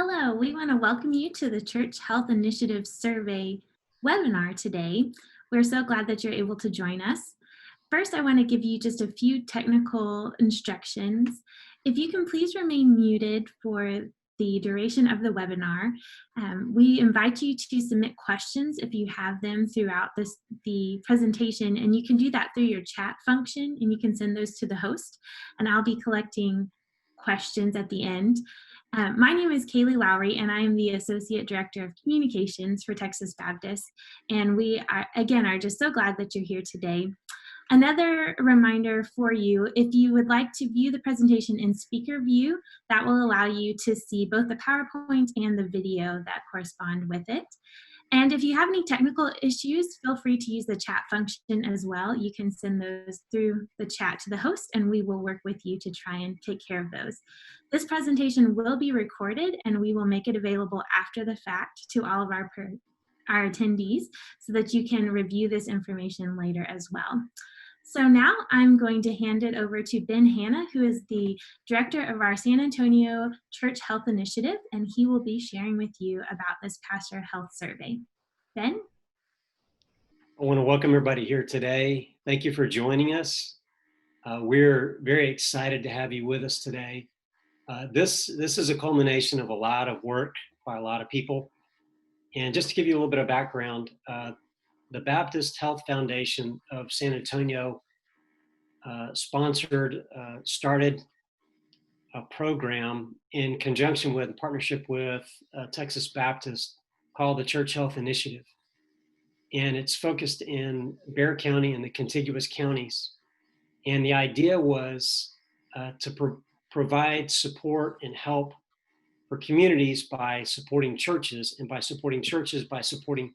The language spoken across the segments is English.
Hello, we want to welcome you to the Church Health Initiative Survey webinar today. We're so glad that you're able to join us. First, I want to give you just a few technical instructions. If you can please remain muted for the duration of the webinar. We invite you to submit questions if you have them throughout the presentation, and you can do that through your chat function, and you can send those to the host, and I'll be collecting questions at the end. My name is Kaylee Lowry, and I am the Associate Director of Communications for Texas Baptist, and we are just so glad that you're here today. Another reminder for you, if you would like to view the presentation in speaker view, that will allow you to see both the PowerPoint and the video that correspond with it. And if you have any technical issues, feel free to use the chat function as well. You can send those through the chat to the host, and we will work with you to try and take care of those. This presentation will be recorded, and we will make it available after the fact to all of our attendees so that you can review this information later as well. So now I'm going to hand it over to Ben Hanna, who is the director of our San Antonio Church Health Initiative, and he will be sharing with you about this pastor health survey. Ben? I want to welcome everybody here today. Thank you for joining us. We're very excited to have you with us today. This is a culmination of a lot of work by a lot of people. And just to give you a little bit of background, the Baptist Health Foundation of San Antonio started a program in conjunction with a partnership with Texas Baptist called the Church Health Initiative. And it's focused in Bexar County and the contiguous counties. And the idea was to provide support and help for communities by supporting churches, and by supporting churches by supporting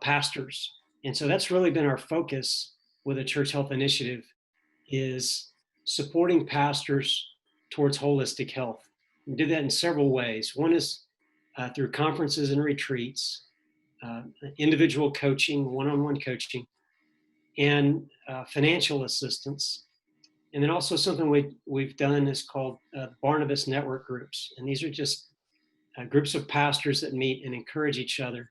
pastors. And so that's really been our focus with the Church Health Initiative, is supporting pastors towards holistic health. We did that in several ways. One is through conferences and retreats, individual coaching, one-on-one coaching, and financial assistance. And then also something we've done is called Barnabas Network Groups. And these are just groups of pastors that meet and encourage each other.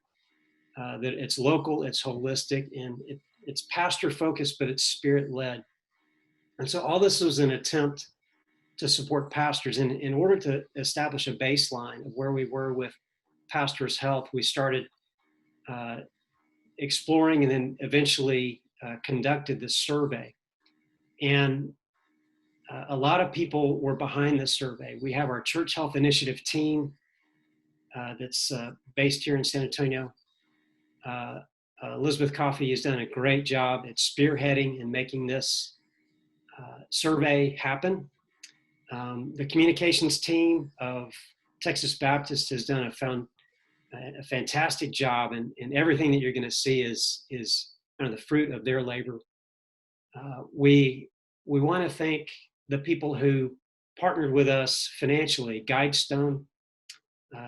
That it's local, it's holistic, and it's pastor focused, but it's spirit led. And so all this was an attempt to support pastors. And in order to establish a baseline of where we were with pastors' health, we started exploring and then eventually conducted this survey. And a lot of people were behind this survey. We have our Church Health Initiative team that's based here in San Antonio. Elizabeth Coffey has done a great job at spearheading and making this survey happen. The communications team of Texas Baptist has done a fantastic job, and everything that you're going to see is kind of the fruit of their labor. We want to thank the people who partnered with us financially: Guidestone,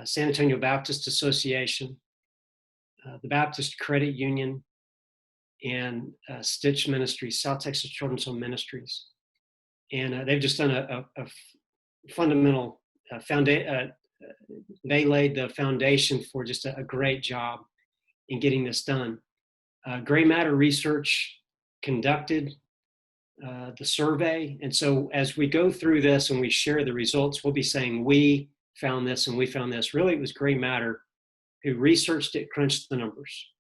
San Antonio Baptist Association, the Baptist Credit Union, and Stitch Ministries, South Texas Children's Home Ministries. And they've just done a fundamental foundation. They laid the foundation for just a great job in getting this done. Gray Matter Research conducted the survey. And so as we go through this and we share the results, we'll be saying, we found this and we found this. Really, it was Gray Matter who researched it, crunched the numbers.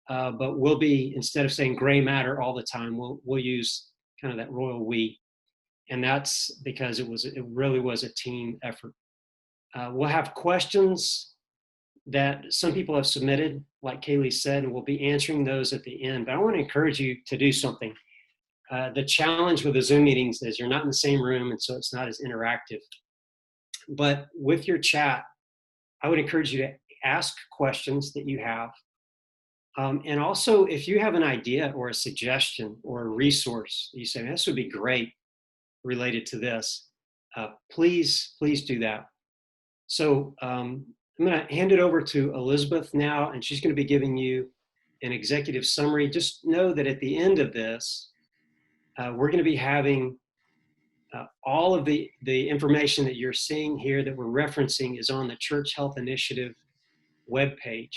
But we'll be, instead of saying Gray Matter all the time, we'll use kind of that royal we. And that's because it really was a team effort. We'll have questions that some people have submitted, like Kaylee said, and we'll be answering those at the end. But I want to encourage you to do something. The challenge with the Zoom meetings is you're not in the same room, and so it's not as interactive. But with your chat, I would encourage you to ask questions that you have. And also, if you have an idea or a suggestion or a resource, you say, this would be great related to this, please do that. So I'm going to hand it over to Elizabeth now, and she's going to be giving you an executive summary. Just know that at the end of this, we're going to be having All of the information that you're seeing here that we're referencing is on the Church Health Initiative webpage.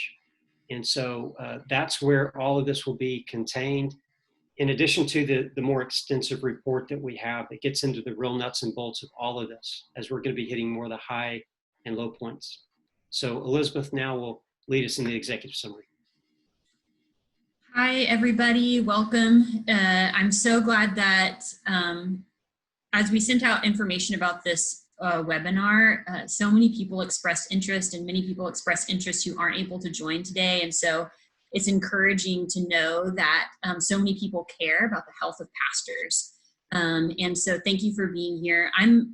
And so that's where all of this will be contained, in addition to the more extensive report that we have that gets into the real nuts and bolts of all of this, as we're going to be hitting more of the high and low points. So Elizabeth now will lead us in the executive summary. Hi, everybody. Welcome. I'm so glad that as we sent out information about this webinar, so many people expressed interest, and many people expressed interest who aren't able to join today. And so it's encouraging to know that so many people care about the health of pastors. And so thank you for being here. I'm,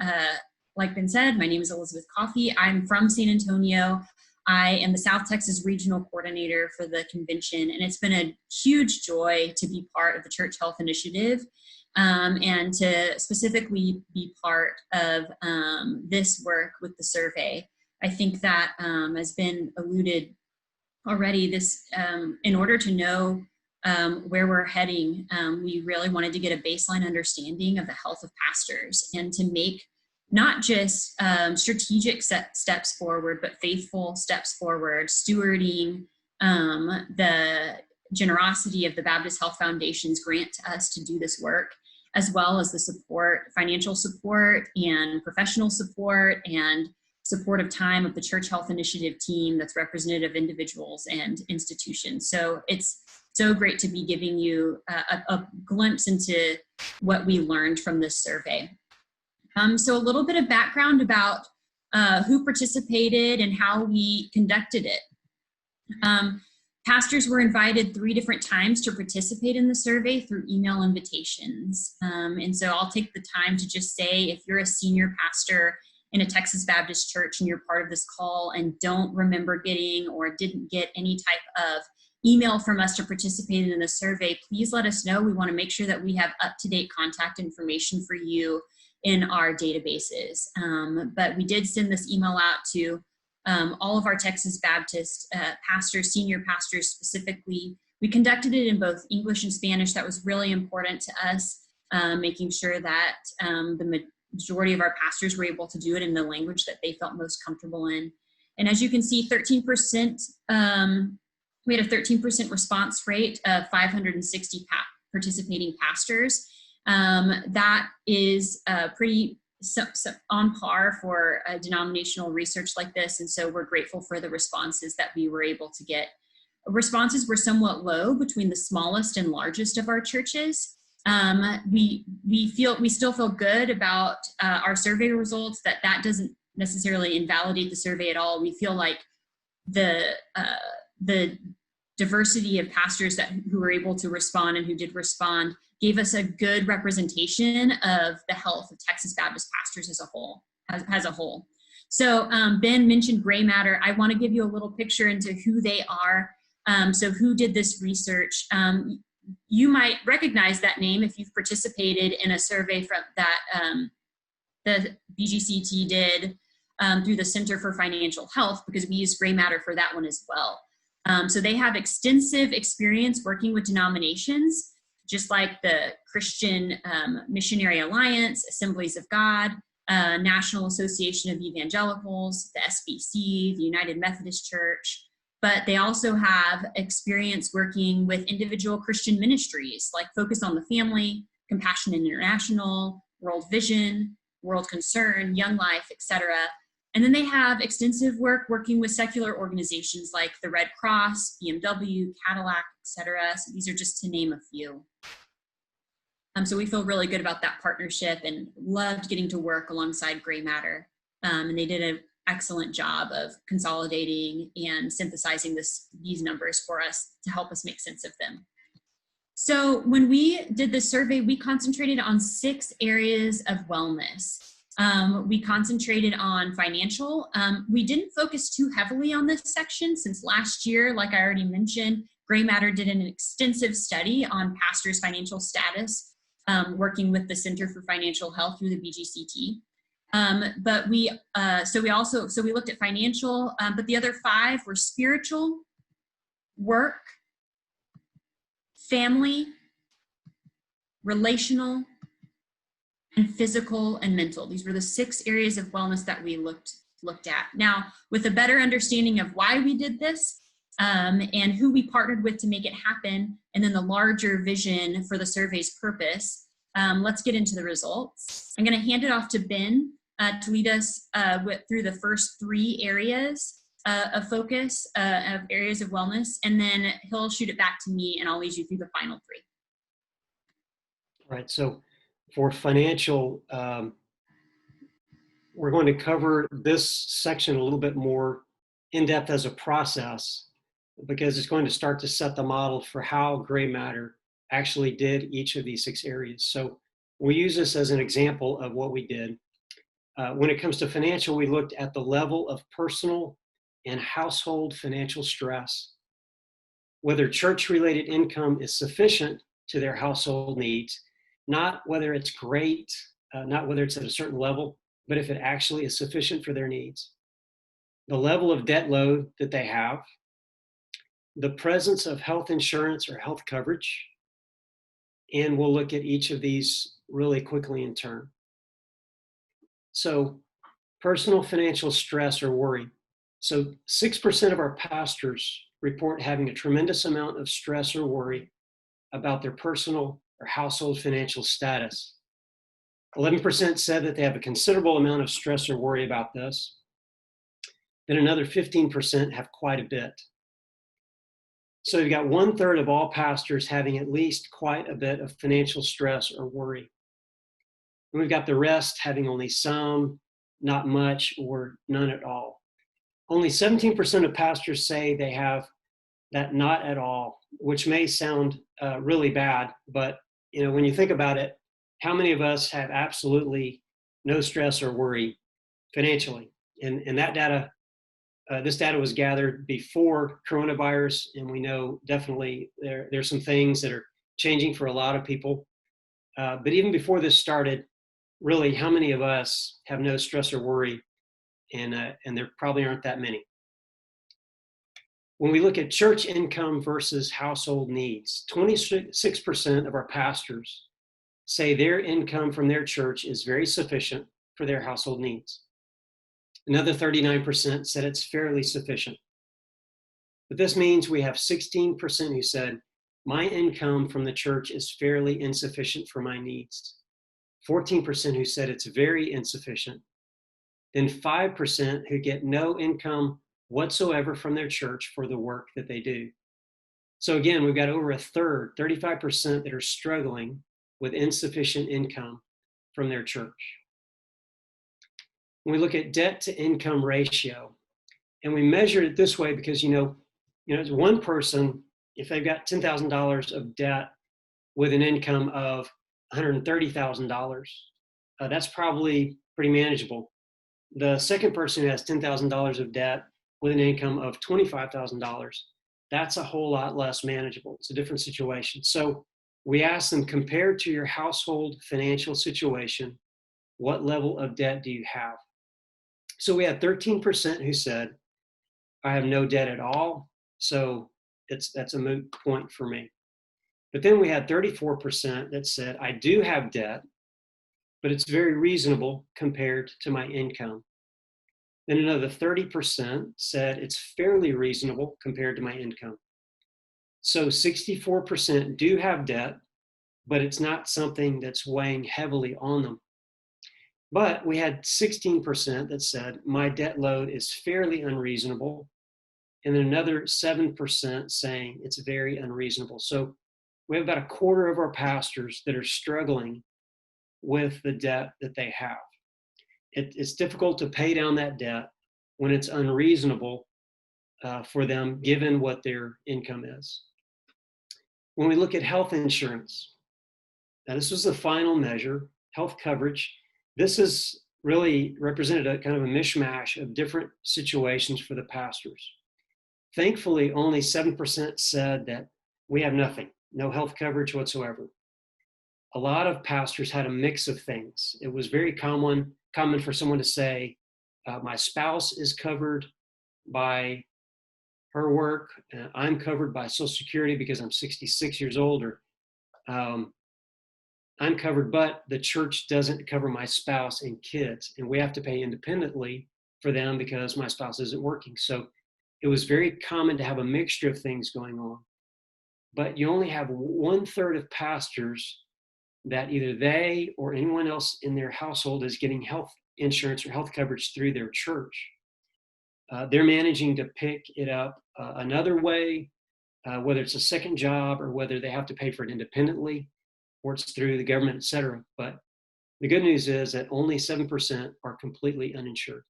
like Ben said, my name is Elizabeth Coffey. I'm from San Antonio. I am the South Texas Regional Coordinator for the convention, and it's been a huge joy to be part of the Church Health Initiative and to specifically be part of this work with the survey. I think that has been alluded already, this in order to know where we're heading, we really wanted to get a baseline understanding of the health of pastors and to make not just strategic steps forward, but faithful steps forward, stewarding the generosity of the Baptist Health Foundation's grant to us to do this work, as well as the support, financial support and professional support and supportive time of the Church Health Initiative team that's representative of individuals and institutions. So it's so great to be giving you a glimpse into what we learned from this survey. So a little bit of background about who participated and how we conducted it. Pastors were invited 3 different times to participate in the survey through email invitations. And so I'll take the time to just say, if you're a senior pastor in a Texas Baptist church and you're part of this call and don't remember getting or didn't get any type of email from us to participate in the survey, please let us know. We want to make sure that we have up-to-date contact information for you in our databases. But we did send this email out to all of our Texas Baptist pastors, senior pastors specifically. We conducted it in both English and Spanish. That was really important to us, making sure that the majority of our pastors were able to do it in the language that they felt most comfortable in. And as you can see, 13%, we had a 13% response rate of 560 participating pastors. That is pretty on par for a denominational research like this, and so we're grateful for the responses that we were able to get. Responses were somewhat low between the smallest and largest of our churches. We still feel good about our survey results, that doesn't necessarily invalidate the survey at all. We feel like the diversity of pastors who were able to respond and who did respond gave us a good representation of the health of Texas Baptist pastors as a whole. So Ben mentioned Gray Matter. I want to give you a little picture into who they are. So who did this research? You might recognize that name if you've participated in a survey from that the BGCT did through the Center for Financial Health, because we use Gray Matter for that one as well. So they have extensive experience working with denominations, just like the Christian Missionary Alliance, Assemblies of God, National Association of Evangelicals, the SBC, the United Methodist Church. But they also have experience working with individual Christian ministries like Focus on the Family, Compassion International, World Vision, World Concern, Young Life, etc. And then they have extensive work working with secular organizations like the Red Cross, BMW, Cadillac, etc. So these are just to name a few. So we feel really good about that partnership and loved getting to work alongside Gray Matter. And they did an excellent job of consolidating and synthesizing these numbers for us to help us make sense of them. So when we did this survey, we concentrated on 6 areas of wellness. We concentrated on financial. We didn't focus too heavily on this section since last year, like I already mentioned, Gray Matter did an extensive study on pastors' financial status, working with the Center for Financial Health through the BGCT. But we looked at financial, but the other 5 were spiritual, work, family, relational, and physical and mental. These were the 6 areas of wellness that we looked at. Now, with a better understanding of why we did this, and who we partnered with to make it happen, and then the larger vision for the survey's purpose, let's get into the results. I'm going to hand it off to Ben to lead us through the first 3 areas of focus, of areas of wellness, and then he'll shoot it back to me, and I'll lead you through the final 3. All right, so for financial, we're going to cover this section a little bit more in depth as a process, because it's going to start to set the model for how gray matter actually did each of these 6 areas. So we use this as an example of what we did. When it comes to financial, we looked at the level of personal and household financial stress, whether church-related income is sufficient to their household needs, not whether it's great, not whether it's at a certain level, but if it actually is sufficient for their needs. The level of debt load that they have, the presence of health insurance or health coverage, and we'll look at each of these really quickly in turn. So, personal financial stress or worry. So 6% of our pastors report having a tremendous amount of stress or worry about their personal or household financial status. 11% said that they have a considerable amount of stress or worry about this. Then another 15% have quite a bit. So you've got 1/3 of all pastors having at least quite a bit of financial stress or worry. And we've got the rest having only some, not much, or none at all. Only 17% of pastors say they have that not at all, which may sound really bad, but when you think about it, how many of us have absolutely no stress or worry financially? And that data, this data was gathered before coronavirus, and we know definitely there's some things that are changing for a lot of people. But even before this started, really, how many of us have no stress or worry? And there probably aren't that many. When we look at church income versus household needs, 26% of our pastors say their income from their church is very sufficient for their household needs. Another 39% said it's fairly sufficient. But this means we have 16% who said, my income from the church is fairly insufficient for my needs. 14% who said it's very insufficient. Then 5% who get no income whatsoever from their church for the work that they do. So again, we've got over 1/3, 35% that are struggling with insufficient income from their church. When we look at debt to income ratio, and we measure it this way because, it's one person, if they've got $10,000 of debt with an income of $130,000, that's probably pretty manageable. The second person who has $10,000 of debt with an income of $25,000, that's a whole lot less manageable. It's a different situation. So we asked them, compared to your household financial situation, what level of debt do you have? So we had 13% who said, I have no debt at all, so that's a moot point for me. But then we had 34% that said, I do have debt, but it's very reasonable compared to my income. Then another 30% said it's fairly reasonable compared to my income. So 64% do have debt, but it's not something that's weighing heavily on them. But we had 16% that said my debt load is fairly unreasonable, and then another 7% saying it's very unreasonable. So we have about 1/4 of our pastors that are struggling with the debt that they have. It's difficult to pay down that debt when it's unreasonable for them, given what their income is. When we look at health insurance, now this was the final measure, health coverage. This is really represented a kind of a mishmash of different situations for the pastors. Thankfully, only 7% said that we have nothing, no health coverage whatsoever. A lot of pastors had a mix of things. It was very common for someone to say, my spouse is covered by her work. I'm covered by Social Security because I'm 66 years old, or I'm covered, but the church doesn't cover my spouse and kids, and we have to pay independently for them because my spouse isn't working. So it was very common to have a mixture of things going on. But you only have 1/3 of pastors that either they or anyone else in their household is getting health insurance or health coverage through their church. They're managing to pick it up another way, whether it's a second job or whether they have to pay for it independently or it's through the government, et cetera. But the good news is that only 7% are completely uninsured.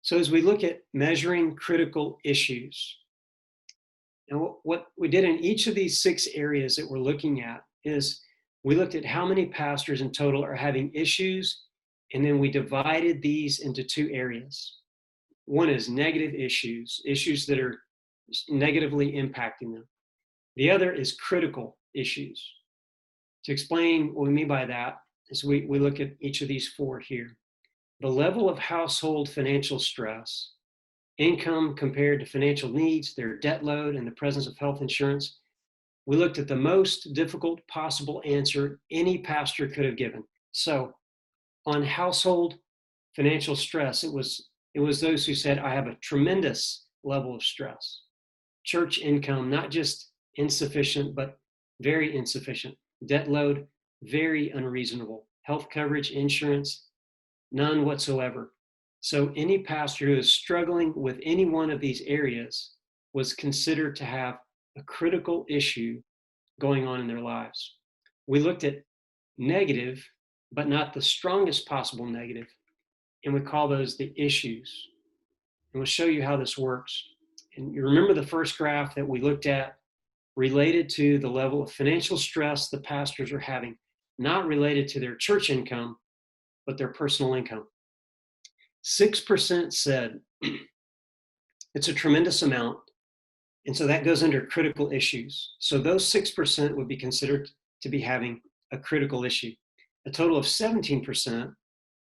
So as we look at measuring critical issues, and what we did in each of these 6 areas that we're looking at is we looked at how many pastors in total are having issues, and then we divided these into 2 areas. One is negative issues, issues that are negatively impacting them. The other is critical issues. To explain what we mean by that is we look at each of these 4 here. The level of household financial stress, income compared to financial needs, their debt load, and the presence of health insurance. We looked at the most difficult possible answer any pastor could have given. So on household financial stress, it was those who said, I have a tremendous level of stress. Church income, not just insufficient, but very insufficient. Debt load, very unreasonable. Health coverage, insurance, none whatsoever. So any pastor who is struggling with any one of these areas was considered to have a critical issue going on in their lives. We looked at negative, but not the strongest possible negative, and we call those the issues. And we'll show you how this works. And you remember the first graph that we looked at related to the level of financial stress the pastors are having, not related to their church income, but their personal income. 6% said it's a tremendous amount, and so that goes under critical issues. So those 6% would be considered to be having a critical issue. A total of 17%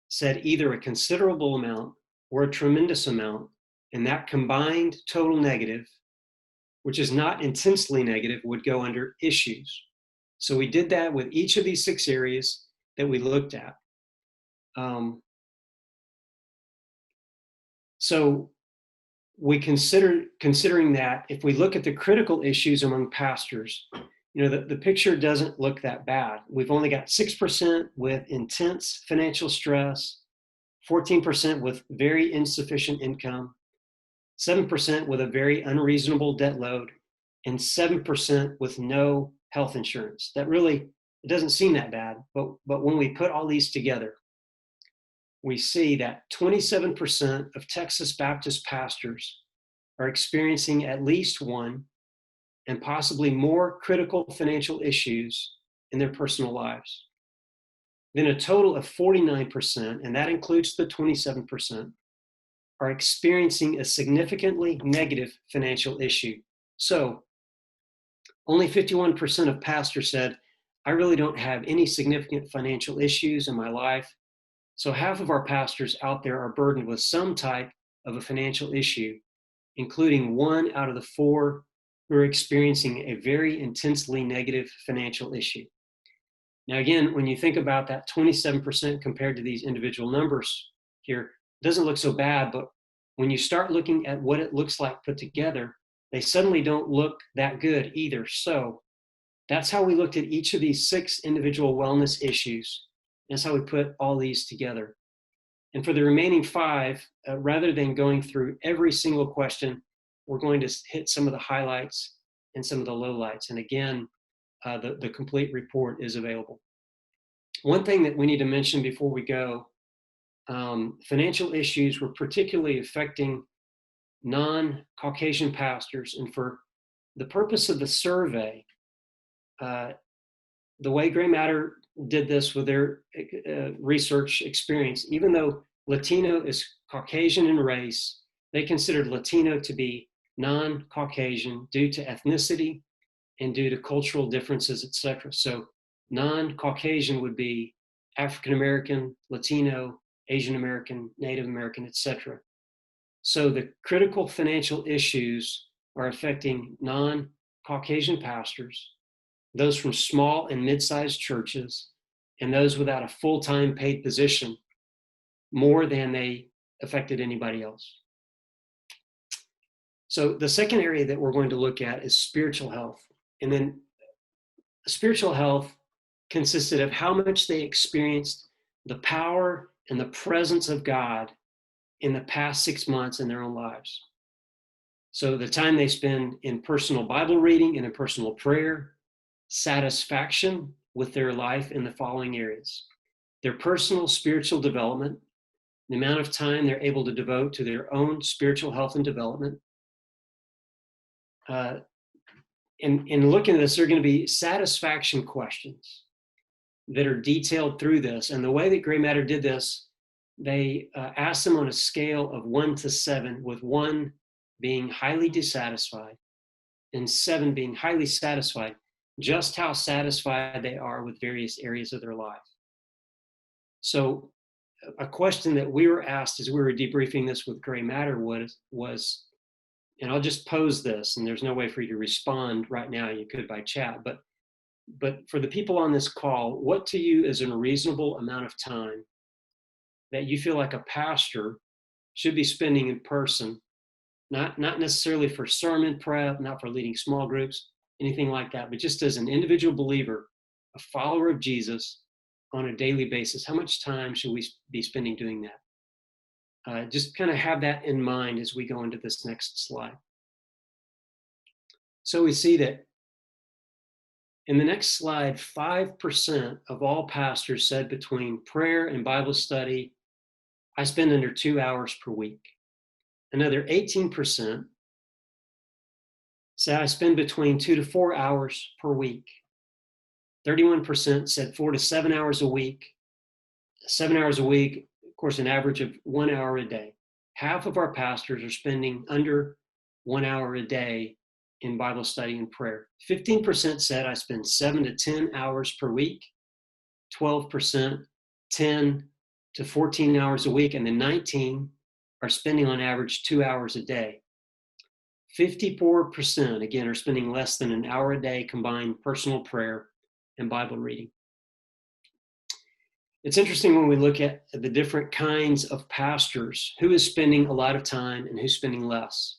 said either a considerable amount or a tremendous amount, and that combined total negative, which is not intensely negative, would go under issues. So we did that with each of these 6 areas that we looked at. So we considering that if we look at the critical issues among pastors, the picture doesn't look that bad. We've only got 6% with intense financial stress, 14% with very insufficient income, 7% with a very unreasonable debt load, and 7% with no health insurance. That really, it doesn't seem that bad, but when we put all these together, we see that 27% of Texas Baptist pastors are experiencing at least one and possibly more critical financial issues in their personal lives. Then a total of 49%, and that includes the 27%, are experiencing a significantly negative financial issue. So only 51% of pastors said, I really don't have any significant financial issues in my life. So half of our pastors out there are burdened with some type of a financial issue, including 1 out of the 4 who are experiencing a very intensely negative financial issue. Now, again, when you think about that 27% compared to these individual numbers here, it doesn't look so bad, but when you start looking at what it looks like put together, they suddenly don't look that good either. So that's how we looked at each of these 6 individual wellness issues. That's how we put all these together. And for the remaining 5, rather than going through every single question, we're going to hit some of the highlights and some of the lowlights. And again, the complete report is available. One thing that we need to mention before we go, financial issues were particularly affecting non-Caucasian pastors. And for the purpose of the survey, the way Gray Matter did this with their research experience, even though Latino is Caucasian in race, they considered Latino to be non-Caucasian due to ethnicity and due to cultural differences, etc. So non-Caucasian would be African American, Latino, Asian American, Native American, etc. So the critical financial issues are affecting non-Caucasian pastors. those from small and mid-sized churches, and those without a full-time paid position more than they affected anybody else. So the second area that we're going to look at is spiritual health. And then spiritual health consisted of how much they experienced the power and the presence of God in the past 6 months in their own lives. So the time they spend in personal Bible reading and in personal prayer, satisfaction with their life in the following areas: their personal spiritual development, the amount of time they're able to devote to their own spiritual health and development. In looking at this, there are going to be satisfaction questions that are detailed through this. And the way that Gray Matter did this, they asked them on a scale of 1 to 7, with 1 being highly dissatisfied and 7 being highly satisfied, just how satisfied they are with various areas of their life. So a question that we were asked as we were debriefing this with Gray Matter was, and I'll just pose this, and there's no way for you to respond right now, you could by chat, but for the people on this call, what to you is a reasonable amount of time that you feel like a pastor should be spending in person, not necessarily for sermon prep, not for leading small groups, anything like that, but just as an individual believer, a follower of Jesus on a daily basis? How much time should we be spending doing that? Just kind of have that in mind as we go into this next slide. So we see that in the next slide, 5% of all pastors said between prayer and Bible study, I spend under 2 hours per week. Another 18% said I spend between 2 to 4 hours per week. 31% said 4 to 7 hours a week. 7 hours a week, of course, an average of 1 hour a day. Half of our pastors are spending under 1 hour a day in Bible study and prayer. 15% said I spend 7 to 10 hours per week. 12%, 10 to 14 hours a week. And then 19 are spending on average 2 hours a day. 54%, again, are spending less than an hour a day combined personal prayer and Bible reading. It's interesting when we look at the different kinds of pastors, who is spending a lot of time and who's spending less.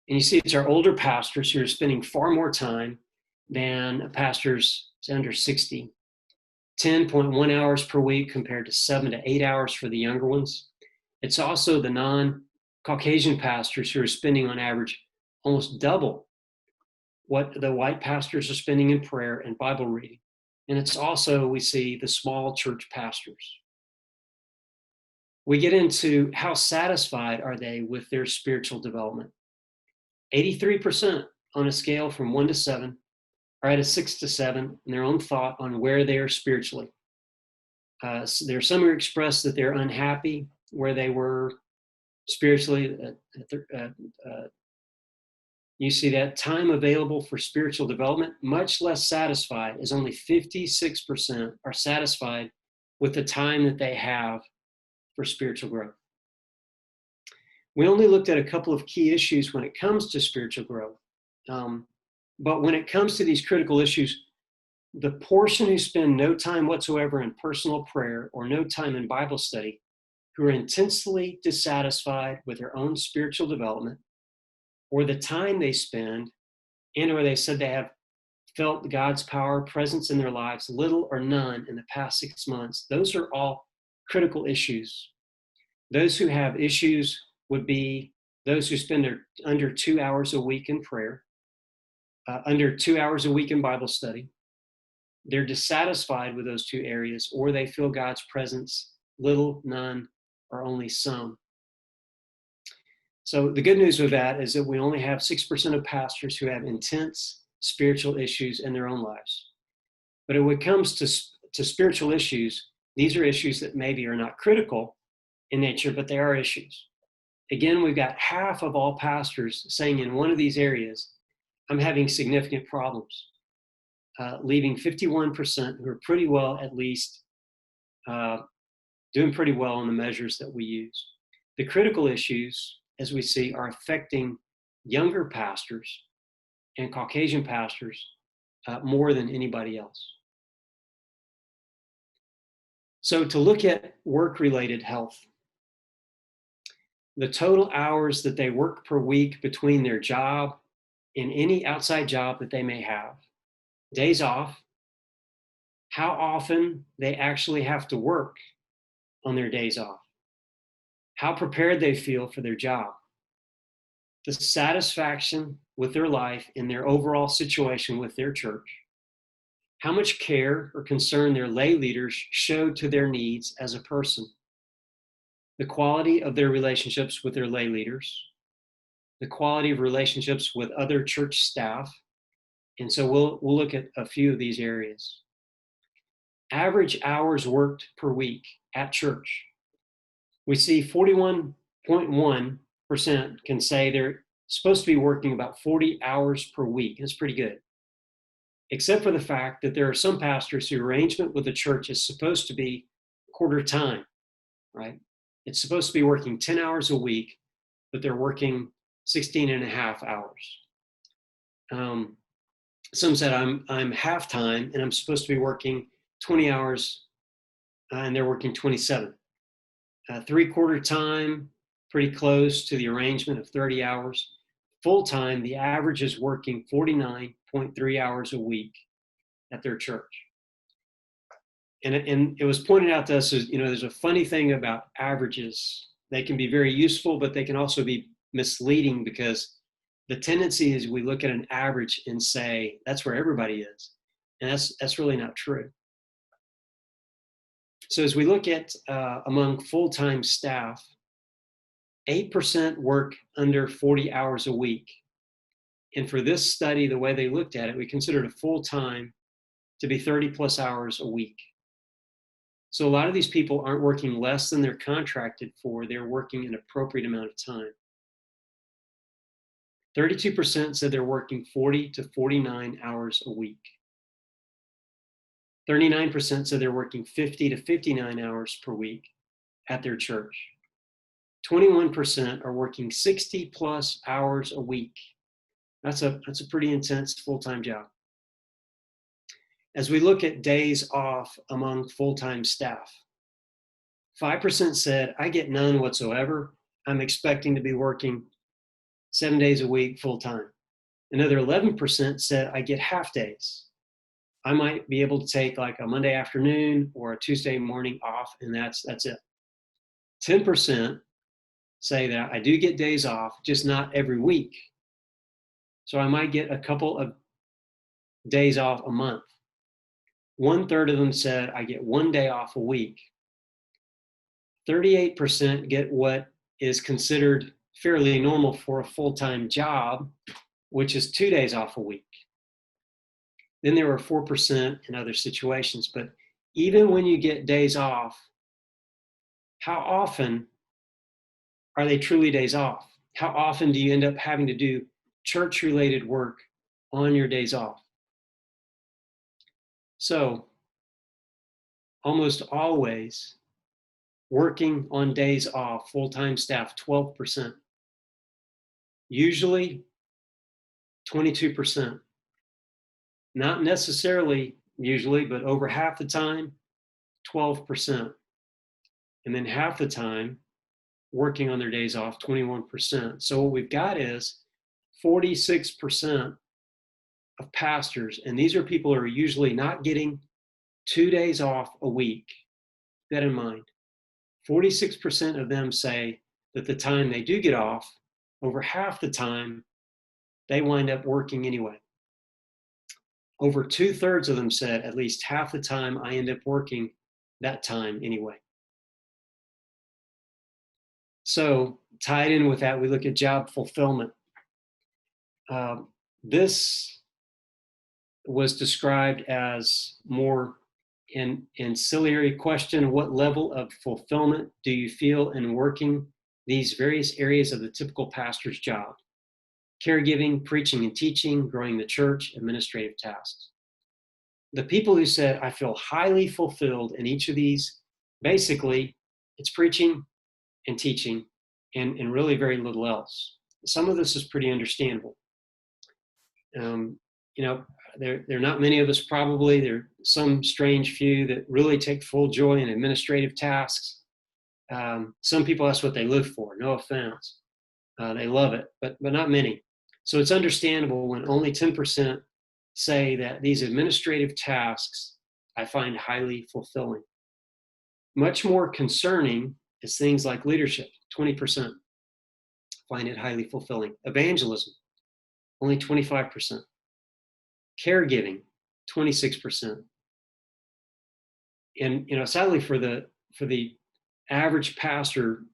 And you see it's our older pastors who are spending far more time than pastors under 60. 10.1 hours per week compared to 7 to 8 hours for the younger ones. It's also the non-Caucasian pastors who are spending on average almost double what the white pastors are spending in prayer and Bible reading. And it's also, we see, the small church pastors. We get into how satisfied are they with their spiritual development. 83% on a scale from 1 to 7 are at a 6 to 7 in their own thought on where they are spiritually. So there are some who express that they're unhappy where they were spiritually. You see that time available for spiritual development, much less satisfied, as only 56% are satisfied with the time that they have for spiritual growth. We only looked at a couple of key issues when it comes to spiritual growth. But when it comes to these critical issues, the portion who spend no time whatsoever in personal prayer or no time in Bible study, who are intensely dissatisfied with their own spiritual development, or the time they spend, and or they said they have felt God's power, presence in their lives, little or none in the past 6 months, those are all critical issues. Those who have issues would be those who spend under 2 hours a week in prayer, under 2 hours a week in Bible study. They're dissatisfied with those two areas, or they feel God's presence little, none, or only some. So the good news with that is that we only have 6% of pastors who have intense spiritual issues in their own lives. But when it comes to spiritual issues, these are issues that maybe are not critical in nature, but they are issues. Again, we've got half of all pastors saying in one of these areas, I'm having significant problems, leaving 51% who are pretty well, at least, doing pretty well on the measures that we use. The critical issues, as we see, are affecting younger pastors and Caucasian pastors more than anybody else. So to look at work-related health, the total hours that they work per week between their job and any outside job that they may have, days off, how often they actually have to work on their days off, how prepared they feel for their job, the satisfaction with their life and their overall situation with their church, how much care or concern their lay leaders show to their needs as a person, the quality of their relationships with their lay leaders, the quality of relationships with other church staff. And so we'll look at a few of these areas. Average hours worked per week at church. We see 41.1% can say they're supposed to be working about 40 hours per week. That's pretty good. Except for the fact that there are some pastors whose arrangement with the church is supposed to be quarter time, right? It's supposed to be working 10 hours a week, but they're working 16 and a half hours. Some said I'm half-time and I'm supposed to be working 20 hours and they're working 27. Three-quarter time, pretty close to the arrangement of 30 hours. Full-time, the average is working 49.3 hours a week at their church. And it was pointed out to us, there's a funny thing about averages. They can be very useful, but they can also be misleading because the tendency is we look at an average and say, that's where everybody is. And that's really not true. So as we look at among full-time staff, 8% work under 40 hours a week. And for this study, the way they looked at it, we considered a full-time to be 30 plus hours a week. So a lot of these people aren't working less than they're contracted for. They're working an appropriate amount of time. 32% said they're working 40 to 49 hours a week. 39% said they're working 50 to 59 hours per week at their church. 21% are working 60 plus hours a week. That's a pretty intense full-time job. As we look at days off among full-time staff, 5% said, I get none whatsoever. I'm expecting to be working 7 days a week full-time. Another 11% said, I get half days. I might be able to take like a Monday afternoon or a Tuesday morning off, and that's it. 10% say that I do get days off, just not every week. So I might get a couple of days off a month. 1/3 of them said I get 1 day off a week. 38% get what is considered fairly normal for a full-time job, which is 2 days off a week. Then there were 4% in other situations. But even when you get days off, how often are they truly days off? How often do you end up having to do church-related work on your days off? So, almost always working on days off, full-time staff, 12%. Usually 22%. Not necessarily usually, but over half the time, 12%. And then half the time working on their days off, 21%. So what we've got is 46% of pastors, and these are people who are usually not getting 2 days off a week. Keep that in mind. 46% of them say that the time they do get off, over half the time, they wind up working anyway. Over 2/3 of them said at least half the time I end up working that time anyway. So tied in with that, we look at job fulfillment. This was described as more an ancillary question. What level of fulfillment do you feel in working these various areas of the typical pastor's job? Caregiving, preaching and teaching, growing the church, administrative tasks. The people who said, I feel highly fulfilled in each of these, basically, it's preaching and teaching and really very little else. Some of this is pretty understandable. There are not many of us probably. There are some strange few that really take full joy in administrative tasks. Some people, that's what they live for, no offense. They love it, but not many. So it's understandable when only 10% say that these administrative tasks I find highly fulfilling. Much more concerning is things like leadership. 20% find it highly fulfilling. Evangelism, only 25%. Caregiving, 26%. And sadly for the average pastor,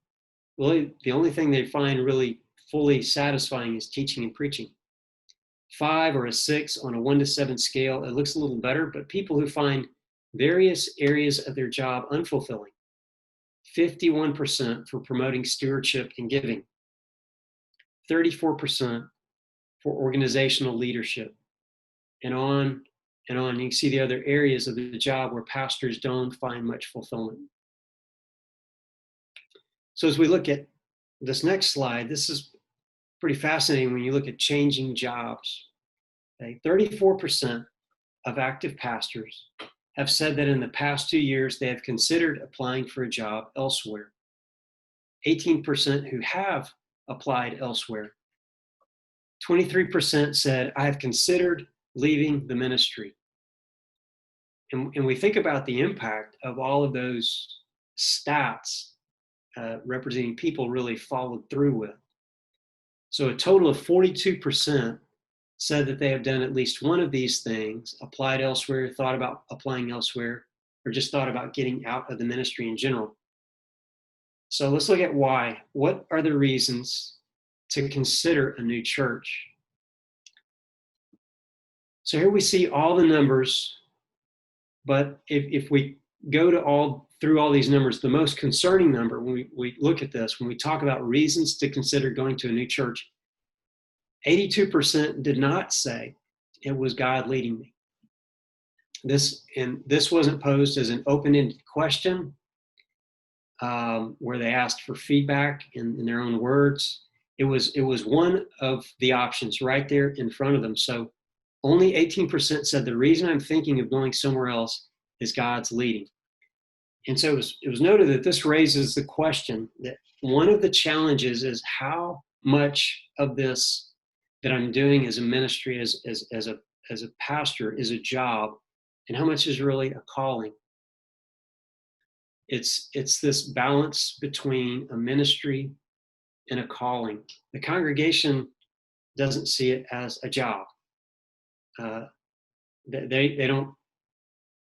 really the only thing they find really fully satisfying is teaching and preaching. 5 or a 6 on a 1 to 7 scale, it looks a little better, but people who find various areas of their job unfulfilling. 51% for promoting stewardship and giving. 34% for organizational leadership. And on and on. You can see the other areas of the job where pastors don't find much fulfillment. So as we look at this next slide, this is pretty fascinating when you look at changing jobs. Okay? 34% of active pastors have said that in the past 2 years they have considered applying for a job elsewhere. 18% who have applied elsewhere. 23% said, I have considered leaving the ministry. And we think about the impact of all of those stats representing people really followed through with. So a total of 42% said that they have done at least one of these things, applied elsewhere, thought about applying elsewhere, or just thought about getting out of the ministry in general. So let's look at why. What are the reasons to consider a new church? So here we see all the numbers, but if we go to through all these numbers, the most concerning number when we look at this, when we talk about reasons to consider going to a new church, 82% did not say it was God leading me. This wasn't posed as an open-ended question where they asked for feedback in their own words. It was one of the options right there in front of them. So only 18% said the reason I'm thinking of going somewhere else is God's leading. And so it was noted that this raises the question that one of the challenges is how much of this that I'm doing as a ministry, as a pastor, is a job, and how much is really a calling. It's this balance between a ministry and a calling. The congregation doesn't see it as a job. They don't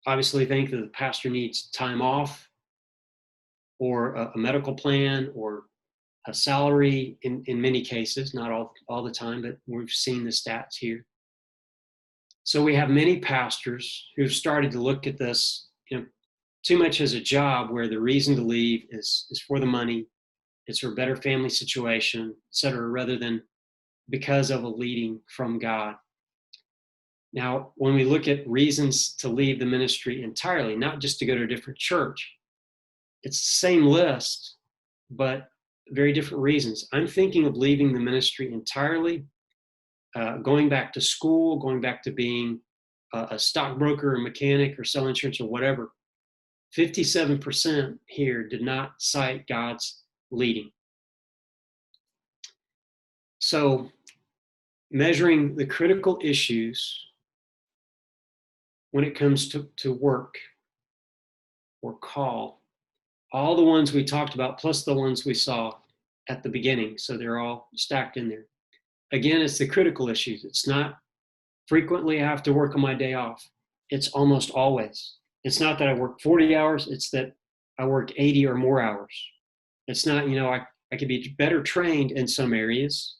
obviously think that the pastor needs time off or a medical plan or a salary in many cases, not all the time, but we've seen the stats here. So we have many pastors who've started to look at this, too much as a job where the reason to leave is for the money, it's for a better family situation, et cetera, rather than because of a leading from God. Now, when we look at reasons to leave the ministry entirely, not just to go to a different church, it's the same list, but very different reasons. I'm thinking of leaving the ministry entirely, going back to school, going back to being a stockbroker or mechanic or sell insurance or whatever. 57% here did not cite God's leading. So measuring the critical issues when it comes to work or call, all the ones we talked about, plus the ones we saw at the beginning. So they're all stacked in there. Again, it's the critical issues. It's not frequently I have to work on my day off. It's almost always. It's not that I work 40 hours. It's that I work 80 or more hours. It's not, I could be better trained in some areas.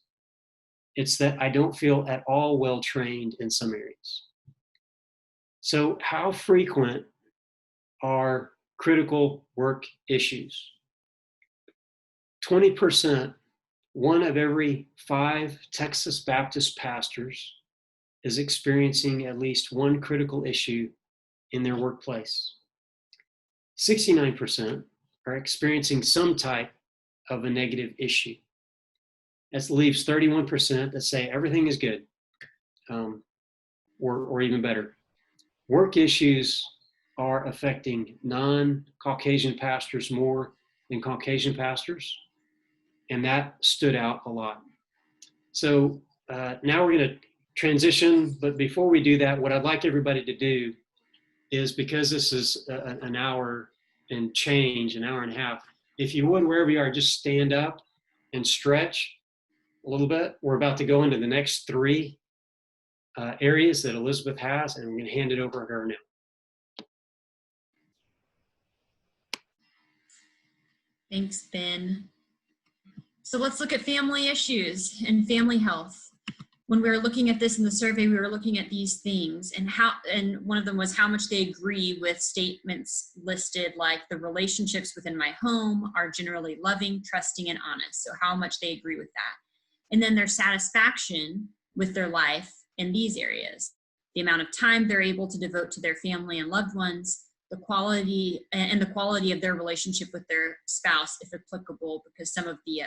It's that I don't feel at all well trained in some areas. So how frequent are critical work issues? 20%, 1 of every 5 Texas Baptist pastors is experiencing at least one critical issue in their workplace. 69% are experiencing some type of a negative issue. That leaves 31% that say everything is good. or even better, work issues are affecting non-Caucasian pastors more than Caucasian pastors, and that stood out a lot. So now we're going to transition, but before we do that, what I'd like everybody to do is, because this is an hour and change, an hour and a half, if you would, wherever you are, just stand up and stretch a little bit. We're about to go into the next three areas that Elizabeth has, and we're going to hand it over to her now. Thanks, Ben. So let's look at family issues and family health. When we were looking at this in the survey, we were looking at these things, and one of them was how much they agree with statements listed like the relationships within my home are generally loving, trusting, and honest. So how much they agree with that. And then their satisfaction with their life in these areas, the amount of time they're able to devote to their family and loved ones, the quality of their relationship with their spouse, if applicable, because some of the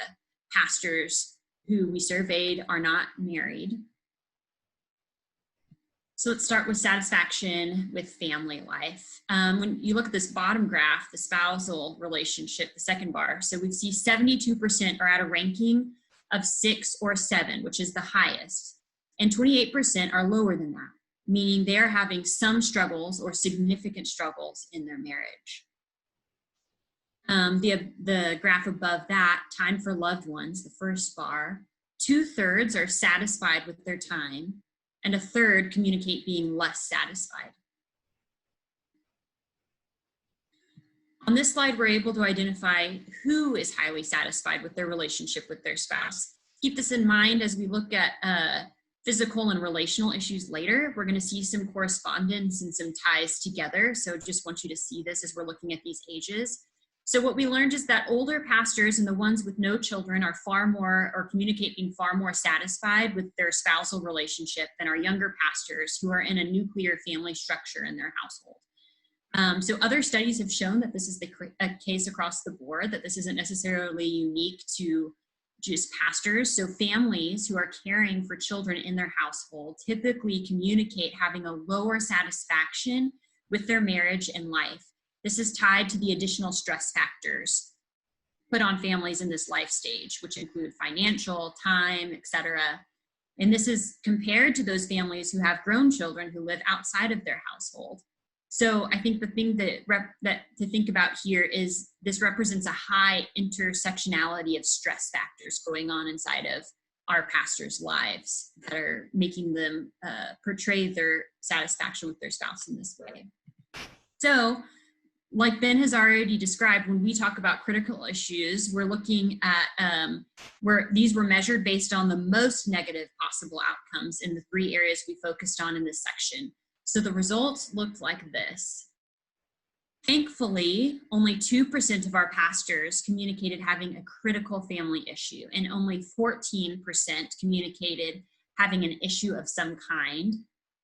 pastors who we surveyed are not married. So let's start with satisfaction with family life. When you look at this bottom graph, the spousal relationship, the second bar, so we see 72% are at a ranking of 6 or 7, which is the highest, and 28% are lower than that, meaning they're having some struggles or significant struggles in their marriage. The graph above that, time for loved ones, the first bar, 2/3 are satisfied with their time, and 1/3 communicate being less satisfied. On this slide, we're able to identify who is highly satisfied with their relationship with their spouse. Keep this in mind as we look at physical and relational issues later. We're going to see some correspondence and some ties together. So just want you to see this as we're looking at these ages. So what we learned is that older pastors and the ones with no children are communicate being far more satisfied with their spousal relationship than our younger pastors who are in a nuclear family structure in their household. So other studies have shown that this is a case across the board, that this isn't necessarily unique to just pastors. So families who are caring for children in their household typically communicate having a lower satisfaction with their marriage and life. This is tied to the additional stress factors put on families in this life stage, which include financial, time, etc. And this is compared to those families who have grown children who live outside of their household. So I think the thing that to think about here is this represents a high intersectionality of stress factors going on inside of our pastors' lives that are making them portray their satisfaction with their spouse in this way. So, like Ben has already described, when we talk about critical issues, we're looking at where these were measured based on the most negative possible outcomes in the 3 areas we focused on in this section. So the results looked like this. Thankfully, only 2% of our pastors communicated having a critical family issue, and only 14% communicated having an issue of some kind,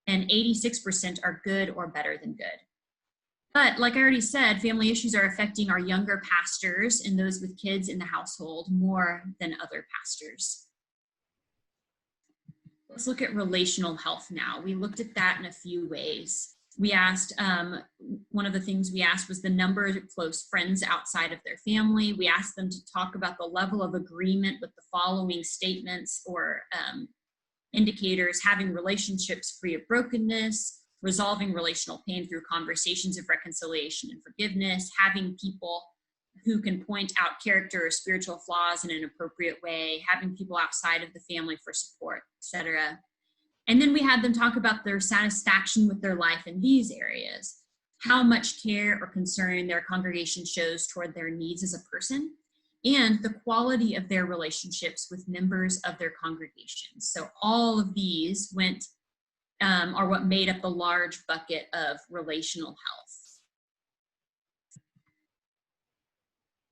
and 86% are good or better than good. But like I already said, family issues are affecting our younger pastors and those with kids in the household more than other pastors. Let's look at relational health now. We looked at that in a few ways. We asked, one of the things we asked was the number of close friends outside of their family. We asked them to talk about the level of agreement with the following statements or indicators: having relationships free of brokenness, resolving relational pain through conversations of reconciliation and forgiveness, having people who can point out character or spiritual flaws in an appropriate way, having people outside of the family for support, etc. And then we had them talk about their satisfaction with their life in these areas: how much care or concern their congregation shows toward their needs as a person, and the quality of their relationships with members of their congregation. So all of these are what made up the large bucket of relational health.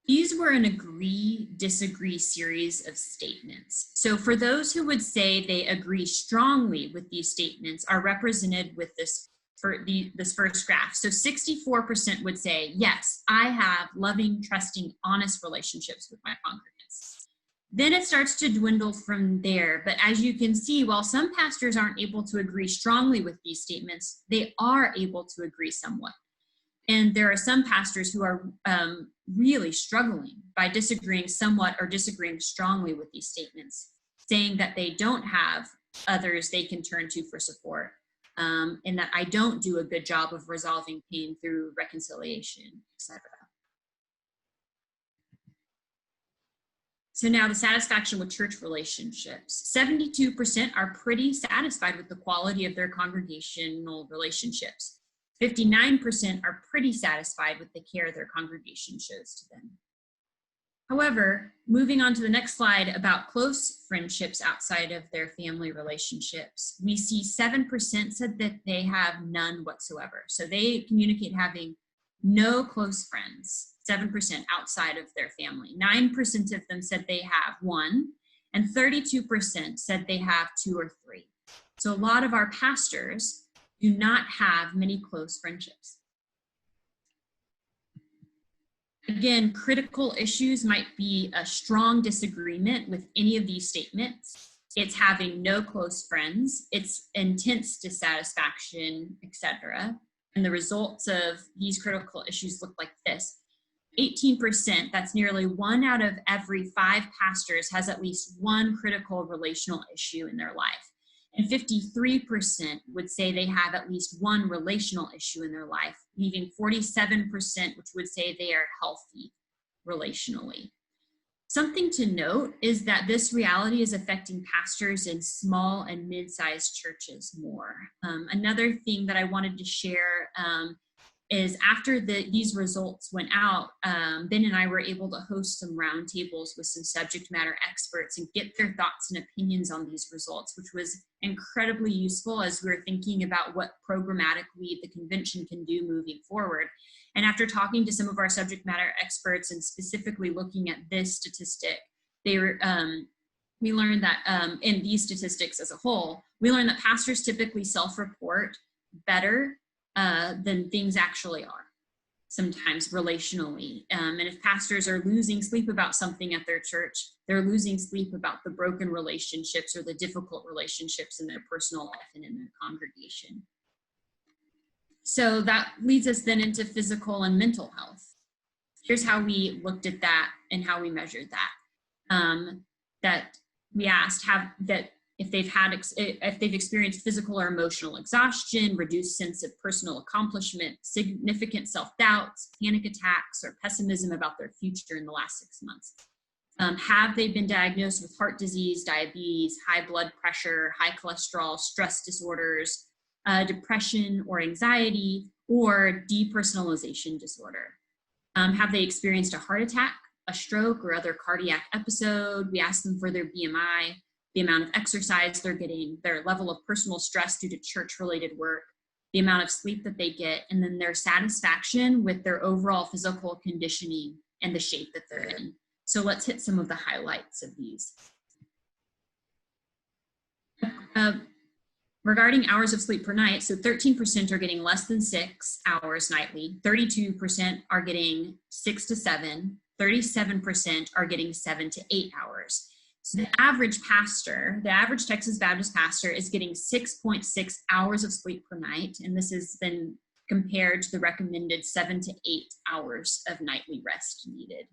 These were an agree-disagree series of statements. So for those who would say they agree strongly with these statements are represented with this first graph. So 64% would say, yes, I have loving, trusting, honest relationships with my congregants. Then it starts to dwindle from there. But as you can see, while some pastors aren't able to agree strongly with these statements, they are able to agree somewhat. And there are some pastors who are really struggling by disagreeing somewhat or disagreeing strongly with these statements, saying that they don't have others they can turn to for support, and that I don't do a good job of resolving pain through reconciliation, etc. So now the satisfaction with church relationships. 72% are pretty satisfied with the quality of their congregational relationships. 59% are pretty satisfied with the care their congregation shows to them. However, moving on to the next slide about close friendships outside of their family relationships, we see 7% said that they have none whatsoever. So they communicate having no close friends, 7% outside of their family. 9% of them said they have one, and 32% said they have two or three. So a lot of our pastors do not have many close friendships. Again, critical issues might be a strong disagreement with any of these statements. It's having no close friends, it's intense dissatisfaction, etc. And the results of these critical issues look like this. 18%, that's nearly 1 out of every 5 pastors has at least one critical relational issue in their life. And 53% would say they have at least one relational issue in their life, leaving 47%, which would say they are healthy relationally. Something to note is that this reality is affecting pastors in small and mid-sized churches more. Another thing that I wanted to share is after these results went out, Ben and I were able to host some roundtables with some subject matter experts and get their thoughts and opinions on these results, which was incredibly useful as we're thinking about what programmatically the convention can do moving forward. And after talking to some of our subject matter experts and specifically looking at this statistic, we learned that in these statistics as a whole, we learned that pastors typically self-report better than things actually are, sometimes relationally. And if pastors are losing sleep about something at their church, they're losing sleep about the broken relationships or the difficult relationships in their personal life and in their congregation. So that leads us then into physical and mental health. Here's how we looked at that and how we measured that. That we asked if they've experienced physical or emotional exhaustion, reduced sense of personal accomplishment, significant self-doubts, panic attacks, or pessimism about their future in the last 6 months. Have they been diagnosed with heart disease, diabetes, high blood pressure, high cholesterol, stress disorders, depression or anxiety, or depersonalization disorder? Have they experienced a heart attack, a stroke, or other cardiac episode? We asked them for their BMI, the amount of exercise they're getting, their level of personal stress due to church-related work, the amount of sleep that they get, and then their satisfaction with their overall physical conditioning and the shape that they're in. So let's hit some of the highlights of these. Regarding hours of sleep per night, so 13% are getting less than 6 hours nightly, 32% are getting 6 to 7, 37% are getting 7 to 8 hours. So the average pastor, the average Texas Baptist pastor is getting 6.6 hours of sleep per night, and this has been compared to the recommended 7 to 8 hours of nightly rest needed.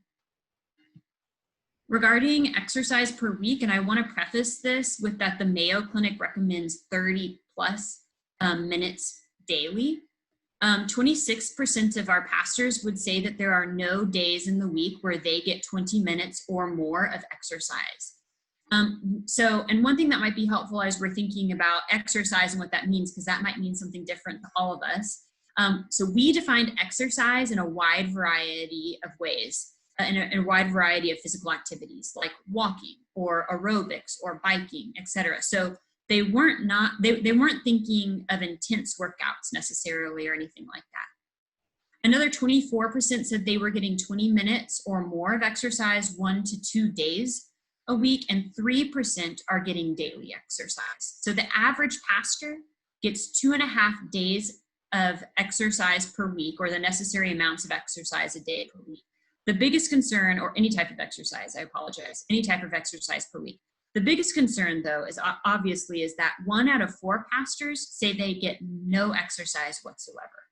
Regarding exercise per week, and I want to preface this with that the Mayo Clinic recommends 30 plus minutes daily. 26% of our pastors would say that there are no days in the week where they get 20 minutes or more of exercise. And one thing that might be helpful as we're thinking about exercise and what that means, because that might mean something different to all of us. So we defined exercise in a wide variety of ways, in a wide variety of physical activities like walking or aerobics or biking, etc. So they weren't thinking of intense workouts necessarily or anything like that. Another 24% said they were getting 20 minutes or more of exercise 1 to 2 days a week, and 3% are getting daily exercise. So the average pastor gets 2.5 days of exercise per week, or the necessary amounts of exercise a day per week. The biggest concern, or any type of exercise, I apologize, any type of exercise per week. The biggest concern, though, is obviously is that 1 out of 4 pastors say they get no exercise whatsoever.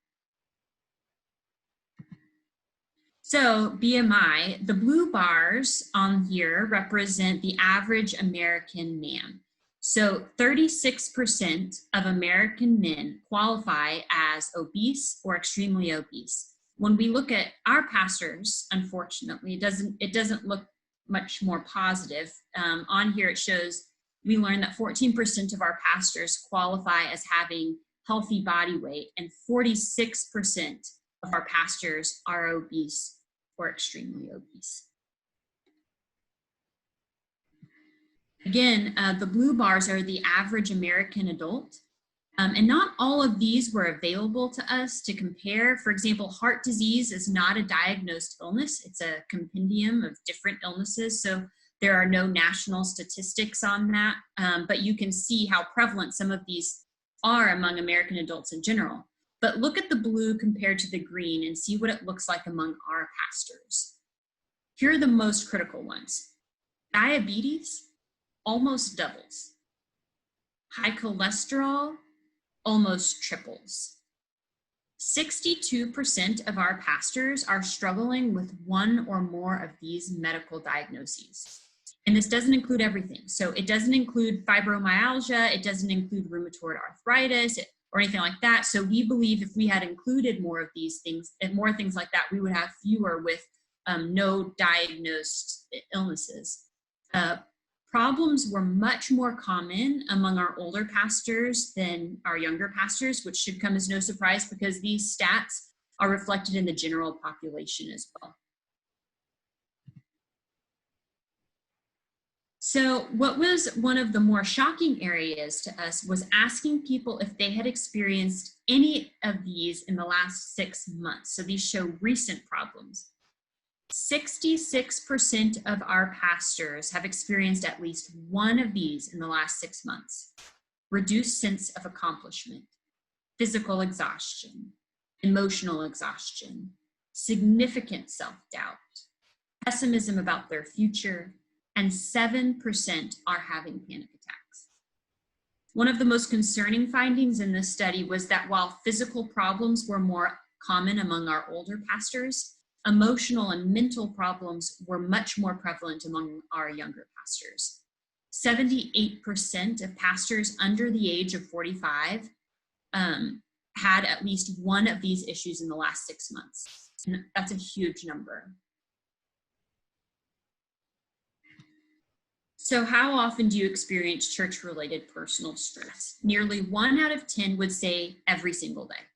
So BMI, the blue bars on here represent the average American man. So 36% of American men qualify as obese or extremely obese. When we look at our pastors, unfortunately, it doesn't look much more positive. On here it shows, we learned that 14% of our pastors qualify as having healthy body weight, and 46% of our pastors are obese or extremely obese. Again, the blue bars are the average American adult. And not all of these were available to us to compare. For example, heart disease is not a diagnosed illness. It's a compendium of different illnesses. So there are no national statistics on that, but you can see how prevalent some of these are among American adults in general. But look at the blue compared to the green and see what it looks like among our pastors. Here are the most critical ones. Diabetes almost doubles. High cholesterol almost triples. 62% of our pastors are struggling with one or more of these medical diagnoses. And this doesn't include everything. So it doesn't include fibromyalgia, it doesn't include rheumatoid arthritis or anything like that. So we believe if we had included more of these things and more things like that, we would have fewer with no diagnosed illnesses. Problems were much more common among our older pastors than our younger pastors, which should come as no surprise because these stats are reflected in the general population as well. So what was one of the more shocking areas to us was asking people if they had experienced any of these in the last 6 months. So these show recent problems. 66% of our pastors have experienced at least one of these in the last 6 months. Reduced sense of accomplishment, physical exhaustion, emotional exhaustion, significant self-doubt, pessimism about their future, and 7% are having panic attacks. One of the most concerning findings in this study was that while physical problems were more common among our older pastors, emotional and mental problems were much more prevalent among our younger pastors. 78% of pastors under the age of 45 had at least one of these issues in the last 6 months. And that's a huge number. So how often do you experience church-related personal stress? Nearly 1 out of 10 would say every single day.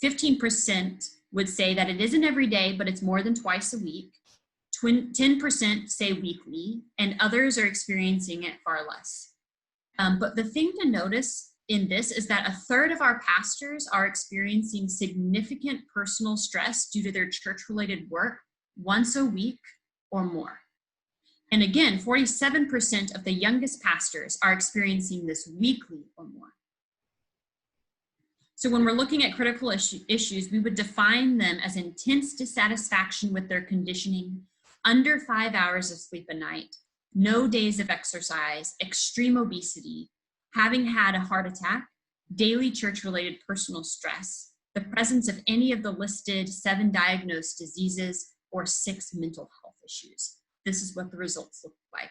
15% would say that it isn't every day, but it's more than twice a week. 10% say weekly, and others are experiencing it far less. But the thing to notice in this is that 1/3 of our pastors are experiencing significant personal stress due to their church-related work once a week or more. And again, 47% of the youngest pastors are experiencing this weekly or more. So when we're looking at critical issues, we would define them as intense dissatisfaction with their conditioning, under 5 hours of sleep a night, no days of exercise, extreme obesity, having had a heart attack, daily church-related personal stress, the presence of any of the listed 7 diagnosed diseases, or 6 mental health issues. This is what the results look like.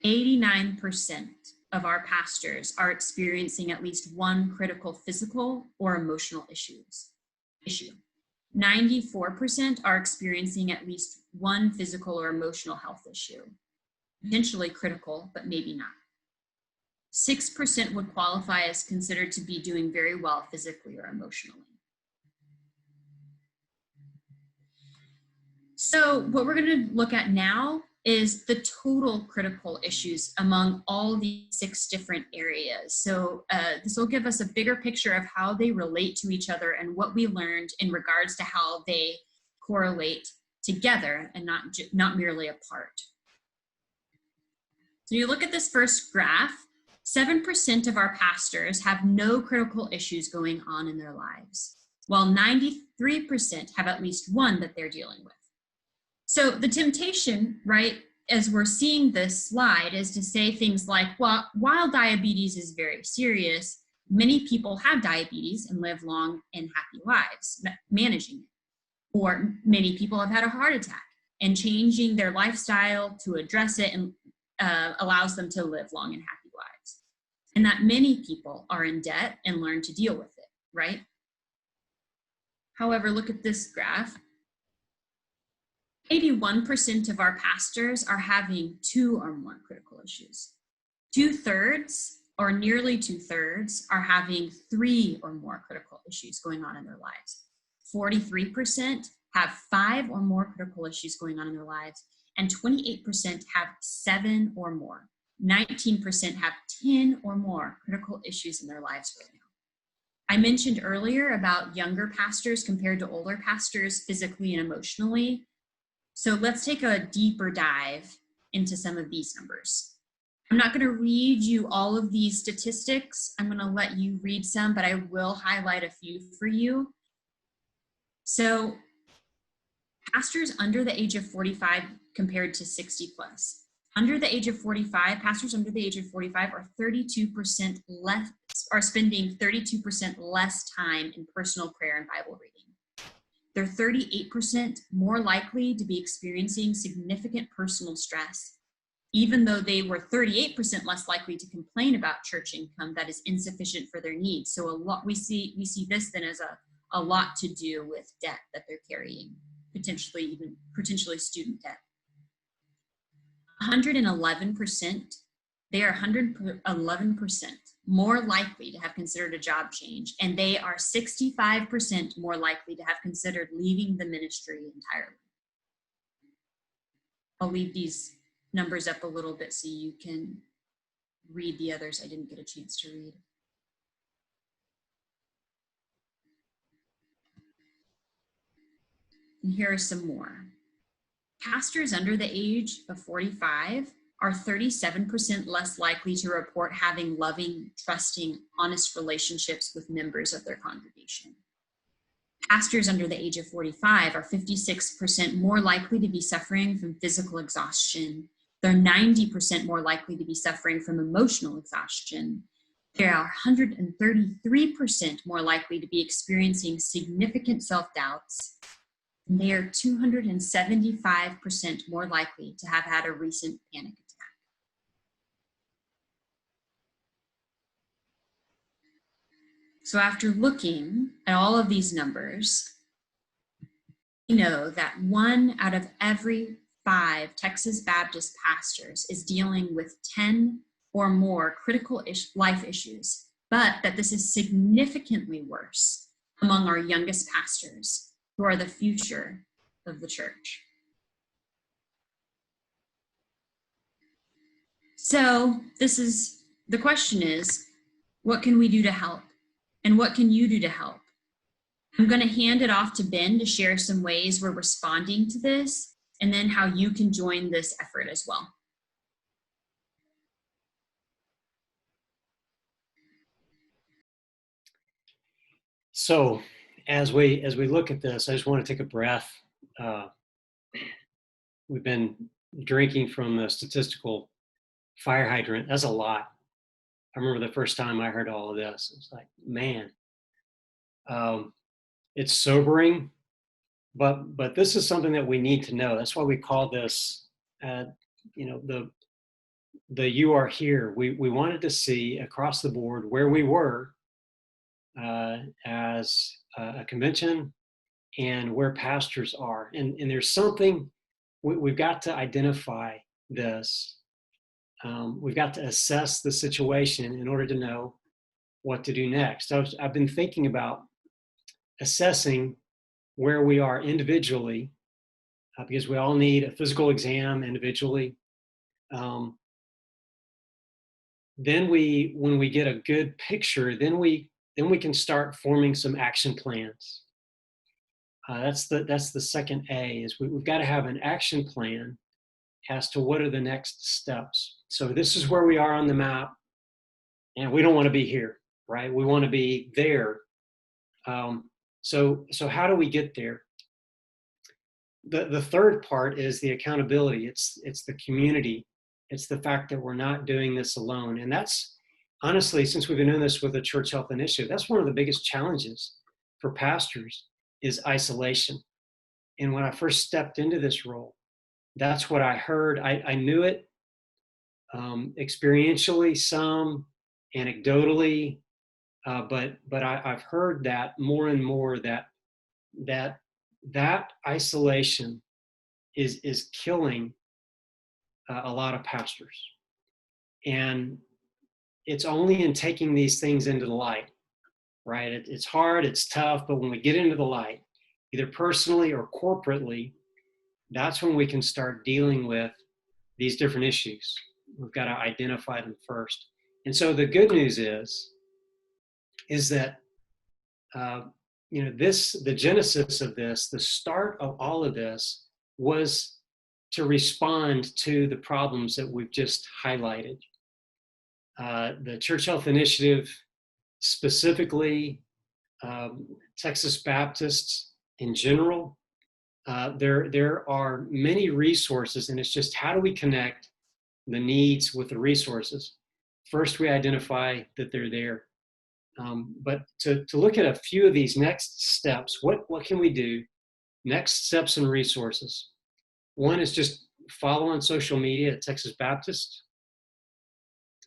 89% of our pastors are experiencing at least one critical physical or emotional issue. 94% are experiencing at least one physical or emotional health issue, potentially critical, but maybe not. 6% would qualify as considered to be doing very well physically or emotionally. So what we're going to look at now is the total critical issues among all these 6 different areas. So this will give us a bigger picture of how they relate to each other and what we learned in regards to how they correlate together and not merely apart. So you look at this first graph, 7% of our pastors have no critical issues going on in their lives. while 93% have at least one that they're dealing with. So the temptation, right, as we're seeing this slide, is to say things like, well, while diabetes is very serious, many people have diabetes and live long and happy lives managing it. Or many people have had a heart attack, and changing their lifestyle to address it and allows them to live long and happy lives. And that many people are in debt and learn to deal with it, right? However, look at this graph. 81% of our pastors are having 2 or more critical issues. 2/3, or nearly 2/3, are having 3 or more critical issues going on in their lives. 43% have 5 or more critical issues going on in their lives, and 28% have 7 or more. 19% have 10 or more critical issues in their lives right now. I mentioned earlier about younger pastors compared to older pastors physically and emotionally. So let's take a deeper dive into some of these numbers. I'm not going to read you all of these statistics. I'm going to let you read some, but I will highlight a few for you. So pastors under the age of 45 compared to 60 plus. Under the age of 45, pastors under the age of 45 are 32% less, are spending 32% less time in personal prayer and Bible reading. They're 38% more likely to be experiencing significant personal stress, even though they were 38% less likely to complain about church income that is insufficient for their needs. So we see this then as a lot to do with debt that they're carrying, potentially student debt. 111%, they are 111% more likely to have considered a job change, and they are 65% more likely to have considered leaving the ministry entirely. I'll leave these numbers up a little bit so you can read the others I didn't get a chance to read. And here are some more. Pastors under the age of 45 are 37% less likely to report having loving, trusting, honest relationships with members of their congregation. Pastors under the age of 45 are 56% more likely to be suffering from physical exhaustion. They're 90% more likely to be suffering from emotional exhaustion. They are 133% more likely to be experiencing significant self-doubts. And they are 275% more likely to have had a recent panic attack. So after looking at all of these numbers, we know that 1 out of every 5 Texas Baptist pastors is dealing with 10 or more critical life issues, but that this is significantly worse among our youngest pastors, who are the future of the church. So the question is, what can we do to help? And what can you do to help? I'm going to hand it off to Ben to share some ways we're responding to this, and then how you can join this effort as well. So as we look at this, I just want to take a breath. We've been drinking from a statistical fire hydrant. That's a lot. I remember the first time I heard all of this. It's like, man, it's sobering, but this is something that we need to know. That's why we call this, the You Are Here. We wanted to see across the board where we were as a convention and where pastors are. And there's something, we've got to identify this. We've got to assess the situation in order to know what to do next. I've been thinking about assessing where we are individually, because we all need a physical exam individually. Then when we get a good picture, then we can start forming some action plans. That's the second A, is we've got to have an action plan as to what are the next steps. So this is where we are on the map, and we don't want to be here, right? We want to be there. So how do we get there? The third part is the accountability. It's the community. It's the fact that we're not doing this alone. And that's honestly, since we've been doing this with the Church Health Initiative, that's one of the biggest challenges for pastors is isolation. And when I first stepped into this role, that's what I heard. I knew it experientially, some anecdotally, but I've heard that more and more that isolation is killing a lot of pastors. And it's only in taking these things into the light, right? It's hard, it's tough, but when we get into the light, either personally or corporately, that's when we can start dealing with these different issues. We've got to identify them first. And so the good news is that the genesis of this, the start of all of this was to respond to the problems that we've just highlighted. The Church Health Initiative, specifically Texas Baptists in general, there are many resources, and it's just how do we connect the needs with the resources? First, we identify that they're there. But to look at a few of these next steps, what can we do? Next steps and resources. One is just follow on social media at Texas Baptist.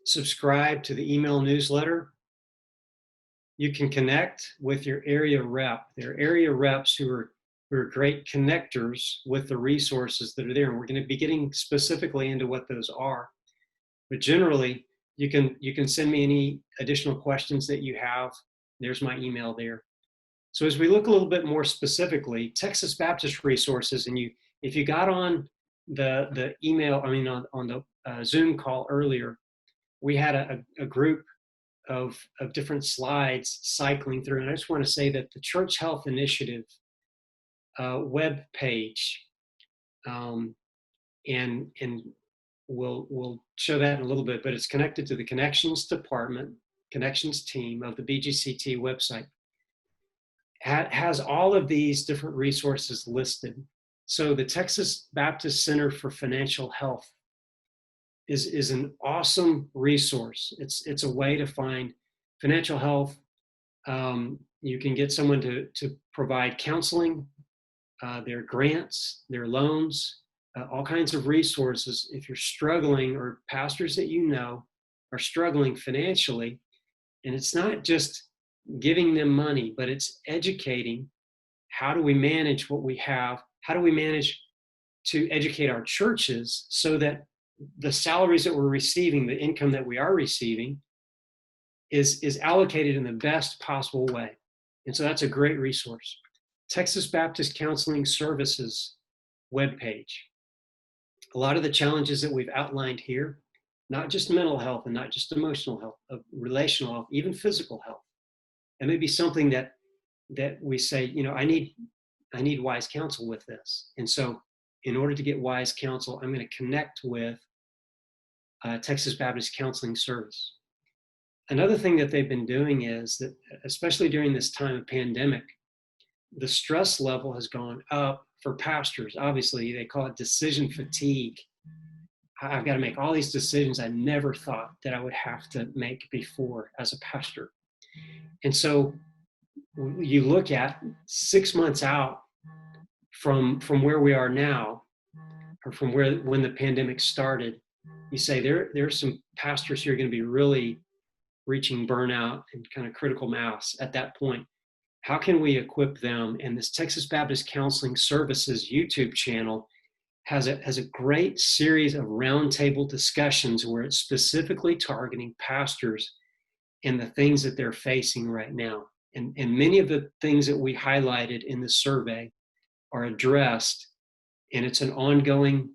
Subscribe to the email newsletter. You can connect with your area rep. There are area reps who are great connectors with the resources that are there. And we're going to be getting specifically into what those are. But generally, you can send me any additional questions that you have. There's my email there. So as we look a little bit more specifically, Texas Baptist resources, and if you got on the email, on the Zoom call earlier, we had a group of different slides cycling through. And I just want to say that the Church Health Initiative web page, and we'll show that in a little bit, but it's connected to the connections team of the BGCT website. Has all of these different resources listed. So the Texas Baptist Center for Financial Health is an awesome resource. It's a way to find financial health. You can get someone to provide counseling, their grants, their loans, all kinds of resources. If you're struggling, or pastors that you know are struggling financially, and it's not just giving them money, but it's educating. How do we manage what we have? How do we manage to educate our churches so that the salaries that we're receiving, the income that we are receiving, is allocated in the best possible way? And so that's a great resource. Texas Baptist Counseling Services webpage. A lot of the challenges that we've outlined here, not just mental health and not just emotional health, relational health, even physical health. It may be something that we say, I need wise counsel with this. And so in order to get wise counsel, I'm going to connect with Texas Baptist Counseling Service. Another thing that they've been doing is that, especially during this time of pandemic, the stress level has gone up for pastors. Obviously, they call it decision fatigue. I've got to make all these decisions I never thought that I would have to make before as a pastor. And so you look at 6 months out from where we are now, or from when the pandemic started, you say there's some pastors who are going to be really reaching burnout and kind of critical mass at that point. How can we equip them? And this Texas Baptist Counseling Services YouTube channel has a great series of roundtable discussions where it's specifically targeting pastors and the things that they're facing right now. And many of the things that we highlighted in the survey are addressed, and it's an ongoing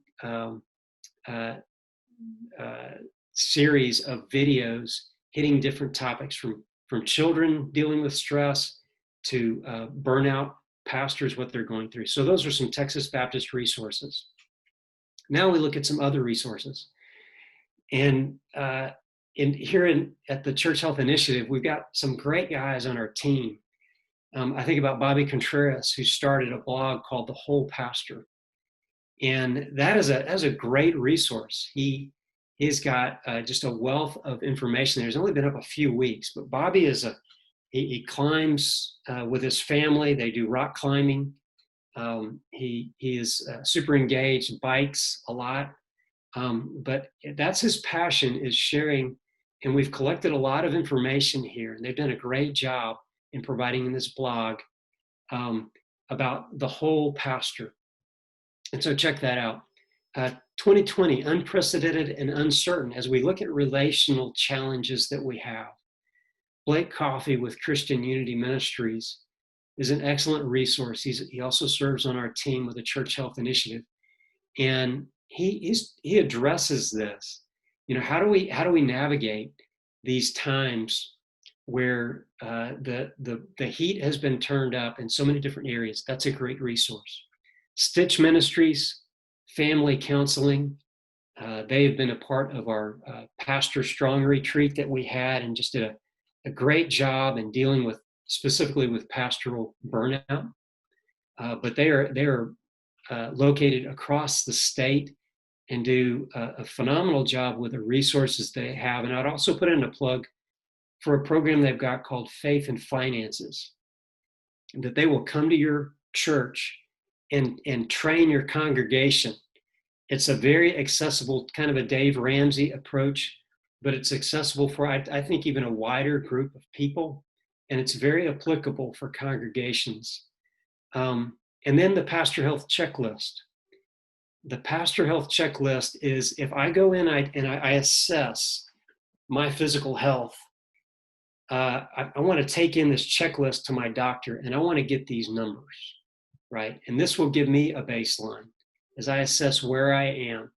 series of videos hitting different topics, from children dealing with stress to burnout pastors, what they're going through. So those are some Texas Baptist resources. Now we look at some other resources. And here at the Church Health Initiative, we've got some great guys on our team. I think about Bobby Contreras, who started a blog called The Whole Pastor. And that is a great resource. He's got just a wealth of information. There's only been up a few weeks, but Bobby he climbs with his family. They do rock climbing. He is super engaged, bikes a lot. But that's his passion, is sharing. And we've collected a lot of information here, and they've done a great job in providing in this blog about the whole pastor. And so check that out. 2020, unprecedented and uncertain, as we look at relational challenges that we have. Blake Coffey with Christian Unity Ministries is an excellent resource. He also serves on our team with the Church Health Initiative. And he addresses this. How do we navigate these times where the heat has been turned up in so many different areas? That's a great resource. Stitch Ministries, family counseling. They have been a part of our Pastor Strong retreat that we had, and just did a great job in dealing specifically with pastoral burnout. But they are located across the state and do a phenomenal job with the resources they have. And I'd also put in a plug for a program they've got called Faith and Finances, that they will come to your church and train your congregation. It's a very accessible, kind of a Dave Ramsey approach, but it's accessible for, I think, even a wider group of people, and it's very applicable for congregations. And then the Pastor Health Checklist. The Pastor Health Checklist is, if I go in and I assess my physical health, I want to take in this checklist to my doctor, and I want to get these numbers, right? And this will give me a baseline as I assess where I am.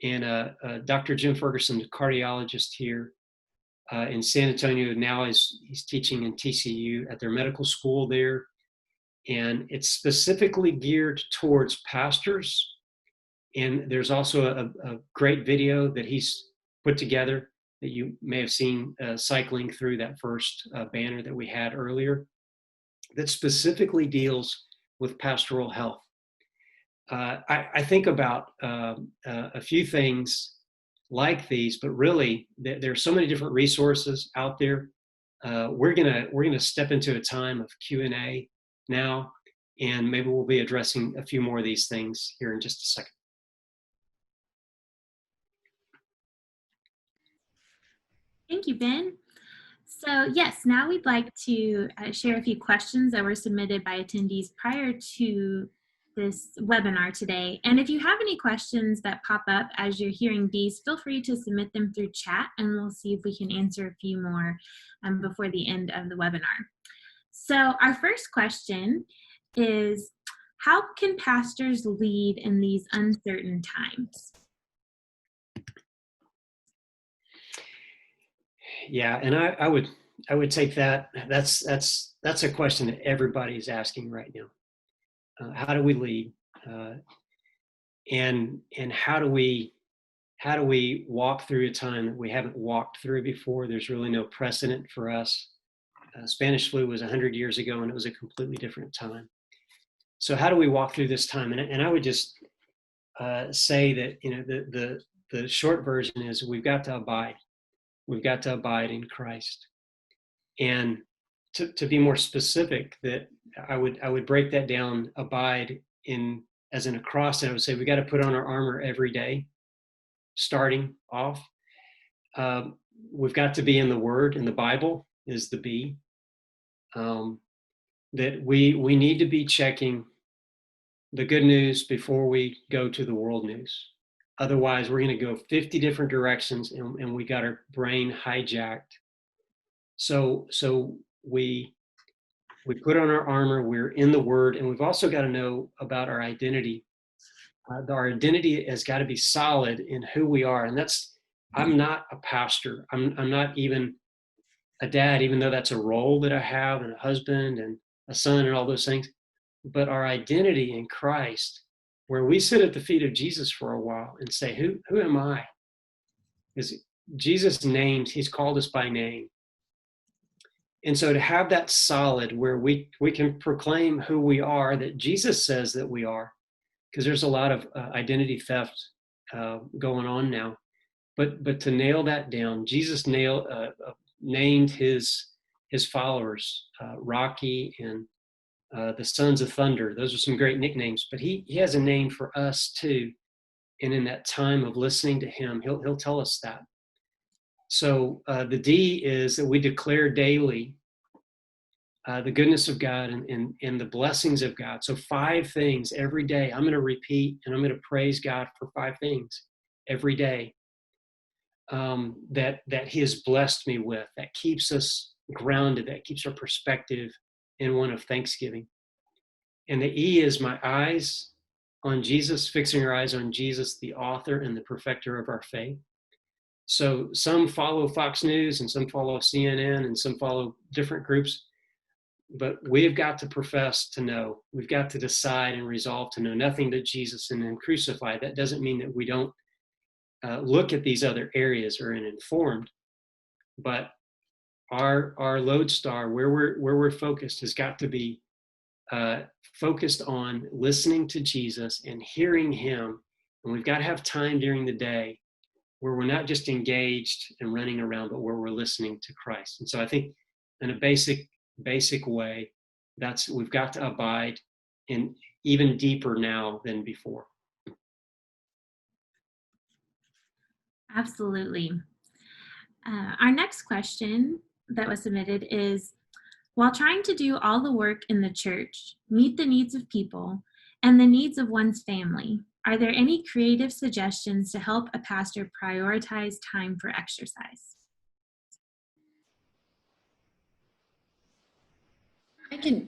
And Dr. Jim Ferguson, the cardiologist here in San Antonio, now he's teaching in TCU at their medical school there. And it's specifically geared towards pastors. And there's also a great video that he's put together that you may have seen cycling through that first banner that we had earlier, that specifically deals with pastoral health. I think about a few things like these, but really there are so many different resources out there. We're gonna step into a time of Q&A now, and maybe we'll be addressing a few more of these things here in just a second. Thank you, Ben. So yes, now we'd like to share a few questions that were submitted by attendees prior to this webinar today. And if you have any questions that pop up as you're hearing these, feel free to submit them through chat, and we'll see if we can answer a few more before the end of the webinar. So our first question is, how can pastors lead in these uncertain times? Yeah, and I would take that. That's a question that everybody's asking right now. How do we lead, and how do we walk through a time that we haven't walked through before? There's really no precedent for us. Spanish flu was 100 years ago, and it was a completely different time. So how do we walk through this time? And I would just say that the short version is we've got to abide. We've got to abide in Christ. And to be more specific, that I would break that down, abide as in a cross, and I would say we got to put on our armor every day, starting off. We've got to be in the Word, and the Bible is the B. That we need to be checking the good news before we go to the world news. Otherwise, we're going to go 50 different directions, and we got our brain hijacked. So we put on our armor, we're in the Word, and we've also got to know about our identity. Our identity has got to be solid in who we are. And I'm not a pastor. I'm not even a dad, even though that's a role that I have, and a husband and a son and all those things. But our identity in Christ, where we sit at the feet of Jesus for a while and say, who am I? Is Jesus named, he's called us by name. And so to have that solid where we can proclaim who we are, that Jesus says that we are, because there's a lot of identity theft going on now. But to nail that down, Jesus named his followers Rocky and the Sons of Thunder. Those are some great nicknames. But he has a name for us too. And in that time of listening to him, he'll tell us that. So the D is that we declare daily the goodness of God and the blessings of God. So 5 things every day. I'm going to repeat and I'm going to praise God for 5 things every day that he has blessed me with, that keeps us grounded, that keeps our perspective in one of thanksgiving. And the E is my eyes on Jesus, fixing our eyes on Jesus, the author and the perfecter of our faith. So some follow Fox News and some follow CNN and some follow different groups, but we've got to profess to know. We've got to decide and resolve to know nothing but Jesus and then crucified. That doesn't mean that we don't look at these other areas or informed, but our lodestar, where we're focused, has got to be focused on listening to Jesus and hearing him. And we've got to have time during the day where we're not just engaged and running around, but where we're listening to Christ. And so I think in a basic way, we've got to abide in even deeper now than before. Absolutely. Our next question that was submitted is, while trying to do all the work in the church, meet the needs of people and the needs of one's family, are there any creative suggestions to help a pastor prioritize time for exercise?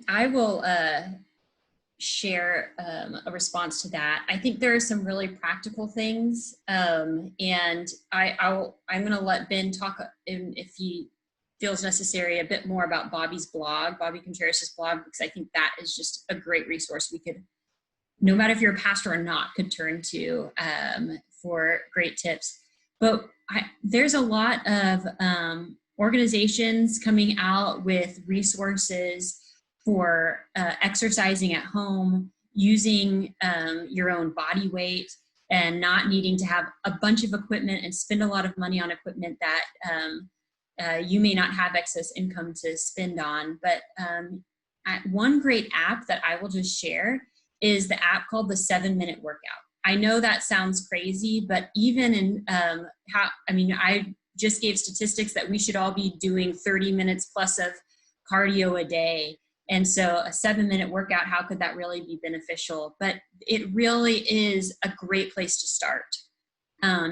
I will share a response to that. I think there are some really practical things, and I'm going to let Ben talk if he feels necessary a bit more about Bobby's blog, Bobby Contreras' blog, because I think that is just a great resource we could, no matter if you're a pastor or not, could turn to for great tips. But there's a lot of organizations coming out with resources for exercising at home, using your own body weight, and not needing to have a bunch of equipment and spend a lot of money on equipment that you may not have excess income to spend on. But one great app that I will just share is the app called the 7-Minute Workout. I know that sounds crazy, but even in I just gave statistics that we should all be doing 30 minutes plus of cardio a day. And so a 7-minute workout, how could that really be beneficial? But it really is a great place to start.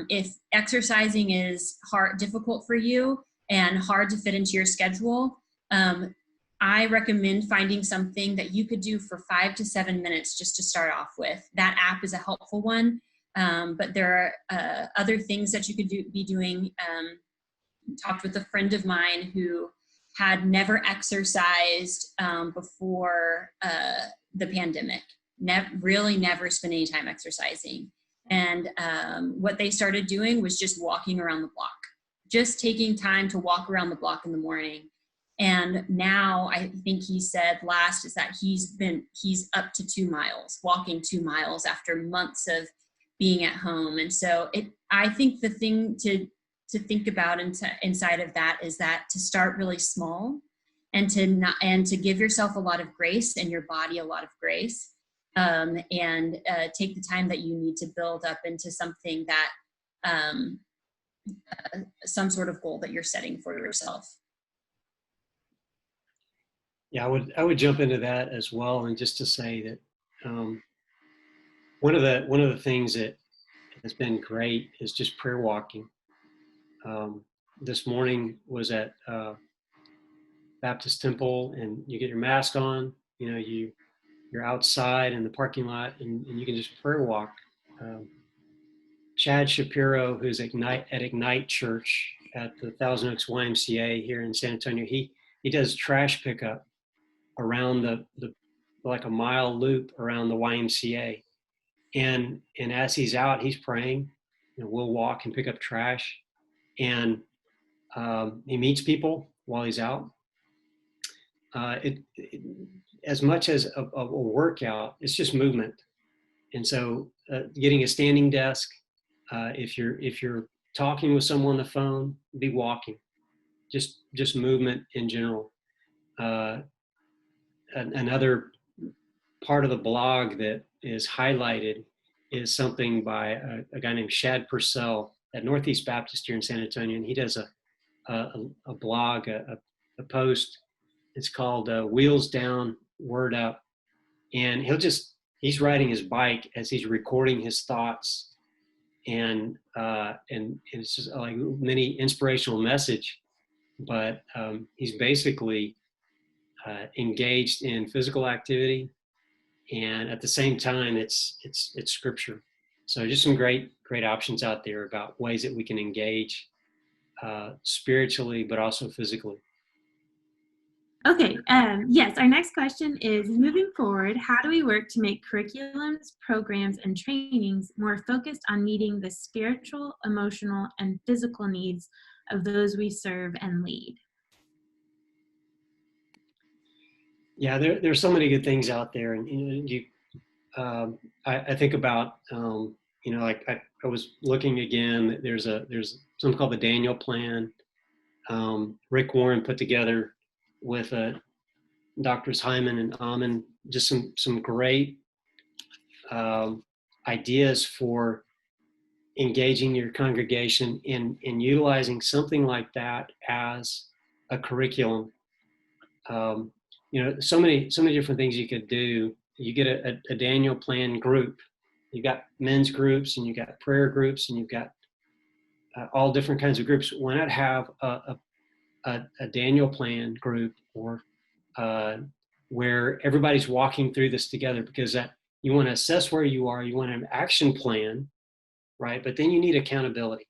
If exercising is difficult for you and hard to fit into your schedule, I recommend finding something that you could do for 5 to 7 minutes just to start off with. That app is a helpful one, but there are other things that you could be doing. Talked with a friend of mine who had never exercised before the pandemic, really never spent any time exercising. And what they started doing was just walking around the block, just taking time to walk around the block in the morning. And now I think he said last is that he's up to 2 miles, walking 2 miles after months of being at home. And so I think the thing to think about inside of that is that to start really small and to give yourself a lot of grace and your body a lot of grace, and take the time that you need to build up into something that some sort of goal that you're setting for yourself. Yeah, I would jump into that as well, and just to say that one of the things that has been great is just prayer walking. This morning was at Baptist Temple, and you get your mask on. You're outside in the parking lot, and you can just prayer walk. Chad Shapiro, who's at Ignite Church at the Thousand Oaks YMCA here in San Antonio, he does trash pickup around the like a mile loop around the YMCA, and as he's out, he's praying. We'll walk and pick up trash, and he meets people while he's out, as much as a workout, it's just movement. And so getting a standing desk, if you're talking with someone on the phone, be walking, just movement in general. Another part of the blog that is highlighted is something by a guy named Shad Purcell at Northeast Baptist here in San Antonio, and he does a blog, a post. It's called Wheels Down, Word Up, and he's riding his bike as he's recording his thoughts, and it's just like many inspirational message, but he's basically engaged in physical activity, and at the same time it's scripture. So just some great options out there about ways that we can engage spiritually but also physically. Okay, yes, our next question is, moving forward, how do we work to make curriculums, programs, and trainings more focused on meeting the spiritual, emotional, and physical needs of those we serve and lead? Yeah, there's so many good things out there, and I think about like I was looking again. There's something called the Daniel Plan. Rick Warren put together with Doctors Hyman and Amen, just some great ideas for engaging your congregation in utilizing something like that as a curriculum. So many different things you could do. You get a Daniel Plan group. You've got men's groups, and you've got prayer groups, and you've got all different kinds of groups. Why not have a Daniel Plan group, or where everybody's walking through this together? Because you want to assess where you are, you want an action plan, right? But then you need accountability.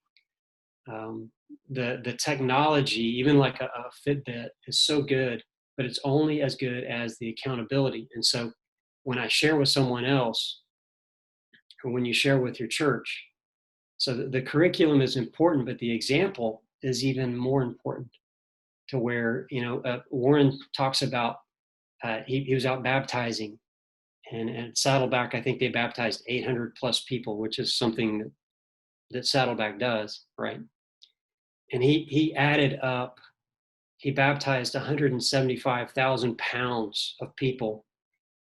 The technology, even like a Fitbit, is so good, but it's only as good as the accountability. And so when I share with someone else, or when you share with your church, so the curriculum is important, but the example is even more important, to where, Warren talks about, he was out baptizing, and at Saddleback, I think they baptized 800 plus people, which is something that Saddleback does, right? And he added up, he baptized 175,000 pounds of people.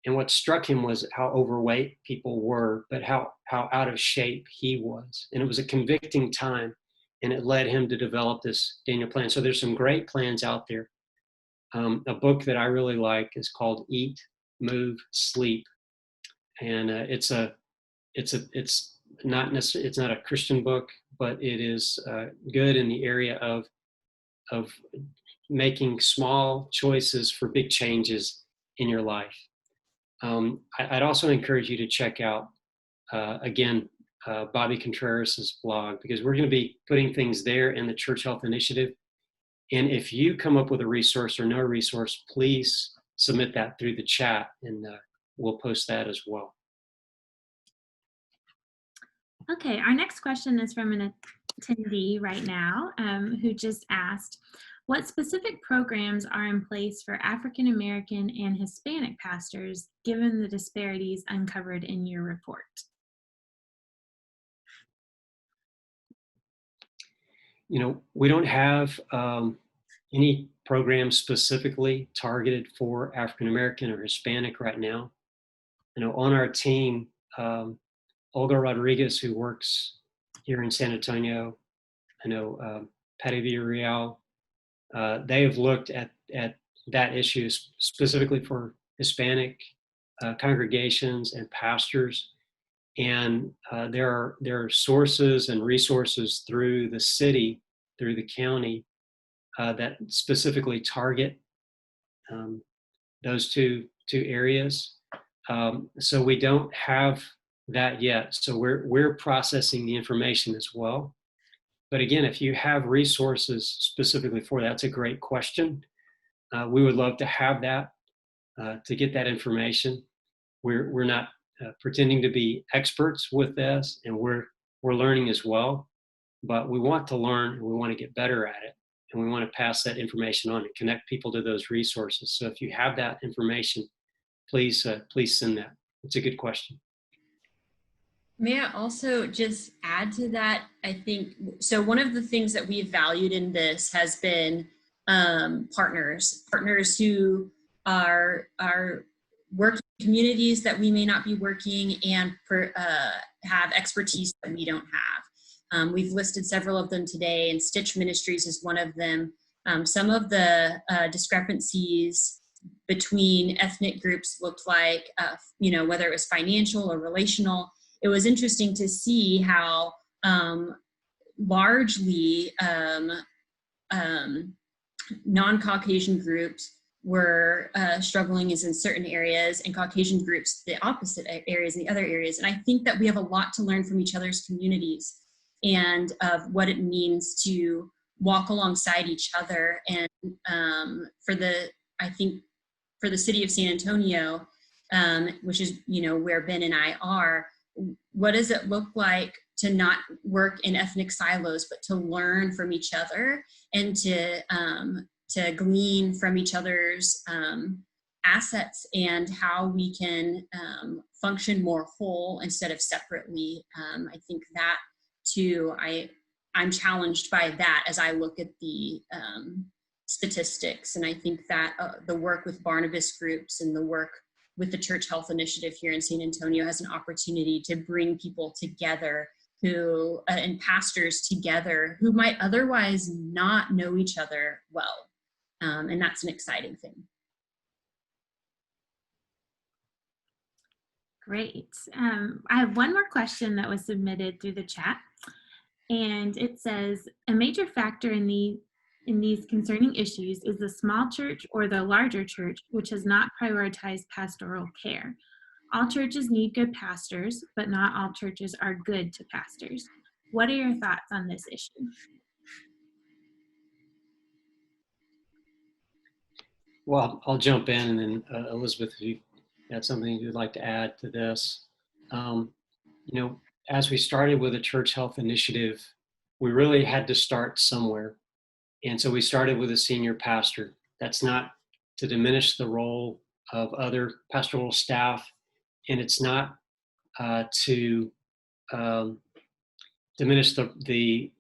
And what struck him was how overweight people were, but how out of shape he was. And it was a convicting time, and it led him to develop this Daniel Plan. So there's some great plans out there. A book that I really like is called Eat, Move, Sleep. And it's not a Christian book, but it is good in the area of making small choices for big changes in your life. I'd also encourage you to check out, again, Bobby Contreras' blog, because we're going to be putting things there in the Church Health Initiative. And if you come up with a resource or no resource, please submit that through the chat, and we'll post that as well. Okay, our next question is from an attendee right now, who just asked, what specific programs are in place for African American and Hispanic pastors, given the disparities uncovered in your report? We don't have any programs specifically targeted for African American or Hispanic right now. On our team, Olga Rodriguez, who works here in San Antonio, Patty Villarreal, they have looked at that issue specifically for Hispanic congregations and pastors. And there are sources and resources through the city, through the county, that specifically target those two areas. So we don't have that yet. So we're processing the information as well. But again, if you have resources specifically for that, that's a great question. We would love to have that, to get that information. We're not pretending to be experts with this, and we're learning as well. But we want to learn, and we want to get better at it. and we want to pass that information on and connect people to those resources. So if you have that information, please send that. It's a good question. May I also just add to that? I think, so one of the things that we've valued in this has been partners who are working in communities that we may not be working and have expertise that we don't have. We've listed several of them today, and Stitch Ministries is one of them. Some of the discrepancies between ethnic groups looked like, whether it was financial or relational. It was interesting to see how largely non-Caucasian groups were struggling is in certain areas, and Caucasian groups the opposite areas in the other areas. And I think that we have a lot to learn from each other's communities and of what it means to walk alongside each other. And for the city of San Antonio, which is where Ben and I are, what does it look like to not work in ethnic silos, but to learn from each other and to glean from each other's assets, and how we can function more whole instead of separately. I think that too, I'm challenged by that as I look at the statistics. And I think that the work with Barnabas groups and the work with the Church Health Initiative here in San Antonio has an opportunity to bring people together and pastors together who might otherwise not know each other well. And that's an exciting thing. Great. I have one more question that was submitted through the chat, and it says, a major factor in these concerning issues is the small church or the larger church, which has not prioritized pastoral care. All churches need good pastors, but not all churches are good to pastors. What are your thoughts on this issue? Well, I'll jump in, and then Elizabeth, if you had something you'd like to add to this. As we started with the Church Health Initiative, we really had to start somewhere. And so we started with a senior pastor. That's not to diminish the role of other pastoral staff, and it's not to diminish the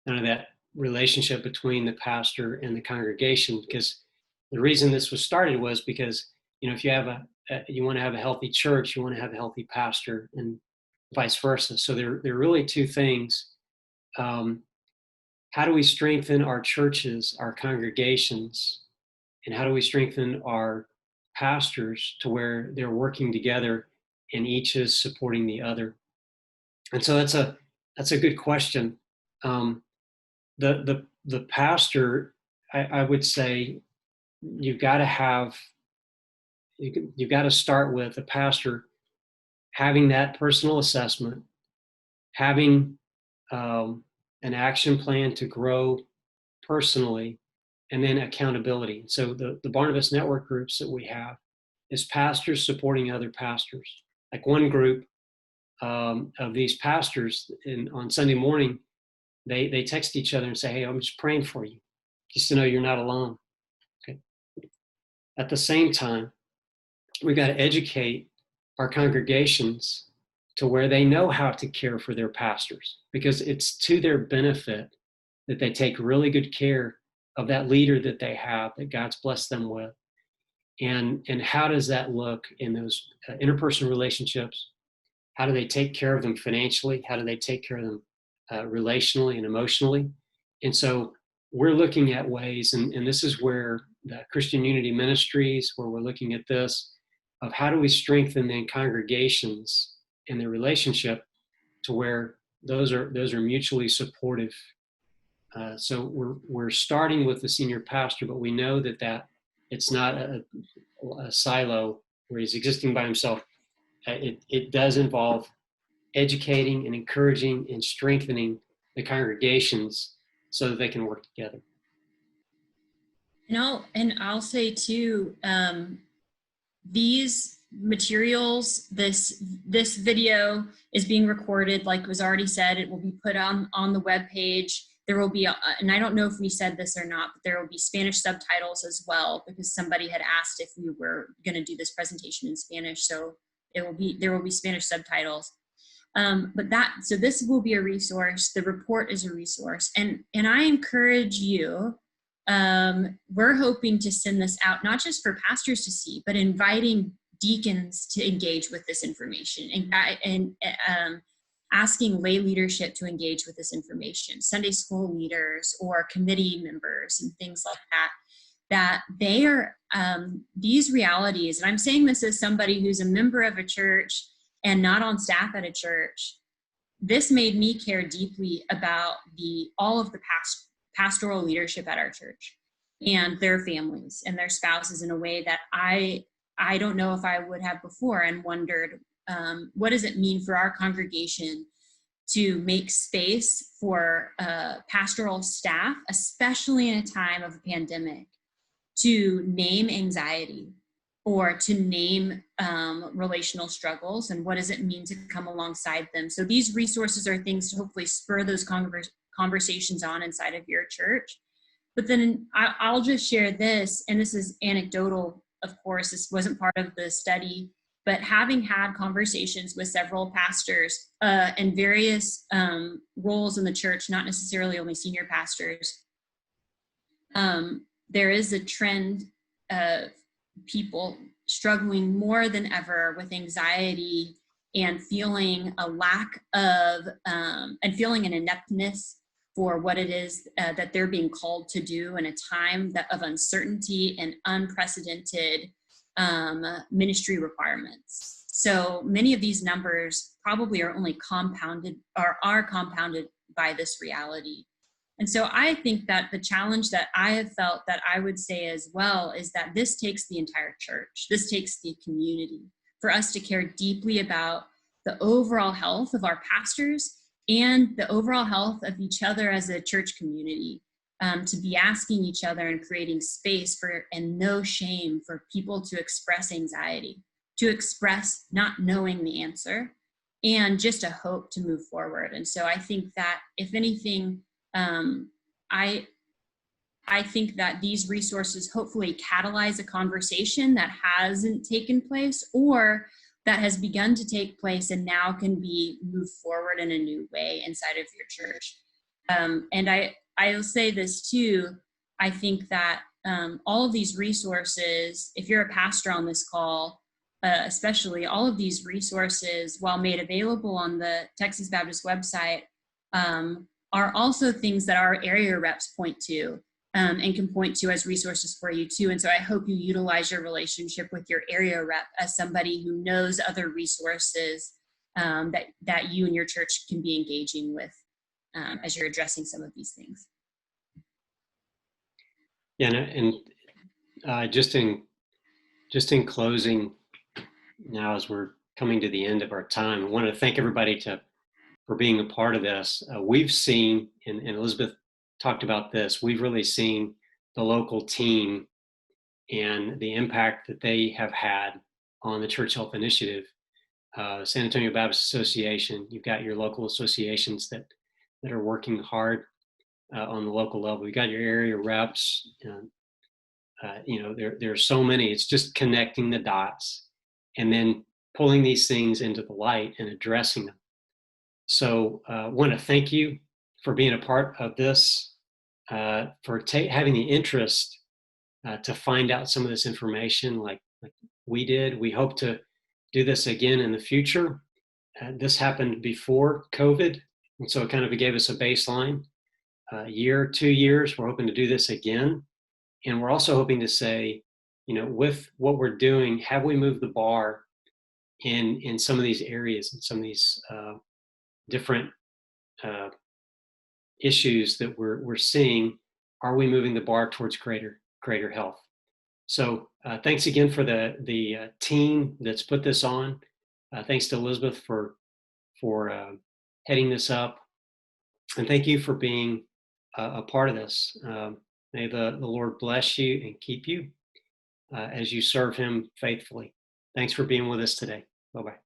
none of that relationship between the pastor and the congregation. Because the reason this was started was because if you have you want to have a healthy church, you want to have a healthy pastor, and vice versa. So there are really two things. How do we strengthen our churches, our congregations, and how do we strengthen our pastors to where they're working together and each is supporting the other? And so that's a good question. The pastor, I would say, you've got to start with the pastor having that personal assessment, having an action plan to grow personally, and then accountability. So the Barnabas Network groups that we have is pastors supporting other pastors. Like one group of these pastors on Sunday morning, they text each other and say, hey, I'm just praying for you, just to know you're not alone. Okay. At the same time, we've got to educate our congregations to where they know how to care for their pastors, because it's to their benefit that they take really good care of that leader that they have, that God's blessed them with. And how does that look in those interpersonal relationships? How do they take care of them financially? How do they take care of them relationally and emotionally? And so we're looking at ways, and this is where the Christian Unity Ministries, where we're looking at this, of how do we strengthen the congregations in their relationship to where those are mutually supportive. So we're starting with the senior pastor, but we know that it's not a silo where he's existing by himself. It does involve educating and encouraging and strengthening the congregations so that they can work together. And I'll say too, these materials, this video is being recorded, like was already said. It will be put on the webpage. There will be, and I don't know if we said this or not, but there will be Spanish subtitles as well, because somebody had asked if we were going to do this presentation in Spanish. So there will be Spanish subtitles. So this will be a resource. The report is a resource. And I encourage you, we're hoping to send this out, not just for pastors to see, but inviting deacons to engage with this information, and asking lay leadership to engage with this information, Sunday school leaders or committee members and things like that they are, these realities, and I'm saying this as somebody who's a member of a church and not on staff at a church, this made me care deeply about all of the pastoral leadership at our church and their families and their spouses in a way that I don't know if I would have before, and wondered, what does it mean for our congregation to make space for pastoral staff, especially in a time of a pandemic, to name anxiety or to name relational struggles, and what does it mean to come alongside them? So these resources are things to hopefully spur those conversations on inside of your church. But then I'll just share this, and this is anecdotal, of course, this wasn't part of the study, but having had conversations with several pastors in various roles in the church, not necessarily only senior pastors, there is a trend of people struggling more than ever with anxiety and feeling a lack of, and feeling an ineptness for what it is that they're being called to do in a time of uncertainty and unprecedented ministry requirements. So many of these numbers probably are only compounded or are compounded by this reality. And so I think that the challenge that I have felt that I would say as well is that this takes the entire church. This takes the community for us to care deeply about the overall health of our pastors and the overall health of each other as a church community, to be asking each other and creating space for, and no shame for people to express anxiety, to express not knowing the answer, and just a hope to move forward. And so I think that if anything, I think that these resources hopefully catalyze a conversation that hasn't taken place or that has begun to take place and now can be moved forward in a new way inside of your church. And I'll say this too, I think that all of these resources, if you're a pastor on this call, especially all of these resources, while made available on the Texas Baptist website, are also things that our area reps point to and can point to as resources for you too. And so I hope you utilize your relationship with your area rep as somebody who knows other resources that you and your church can be engaging with as you're addressing some of these things. Yeah, and just in closing, now as we're coming to the end of our time, I want to thank everybody for being a part of this. We've seen, and Elizabeth talked about this, we've really seen the local team and the impact that they have had on the Church Health Initiative. San Antonio Baptist Association, you've got your local associations that are working hard on the local level. You got your area reps. There are so many. It's just connecting the dots and then pulling these things into the light and addressing them. So I want to thank you for being a part of this, for having the interest to find out some of this information like we did. We hope to do this again in the future. This happened before COVID, and so it kind of gave us a baseline. Year, 2 years, we're hoping to do this again. And we're also hoping to say, with what we're doing, have we moved the bar in some of these areas and some of these different issues that we're seeing? Are we moving the bar towards greater health? So thanks again for the team that's put this on. Thanks to Elizabeth for heading this up, and thank you for being a part of this. May the Lord bless you and keep you as you serve Him faithfully. Thanks for being with us today. Bye-bye.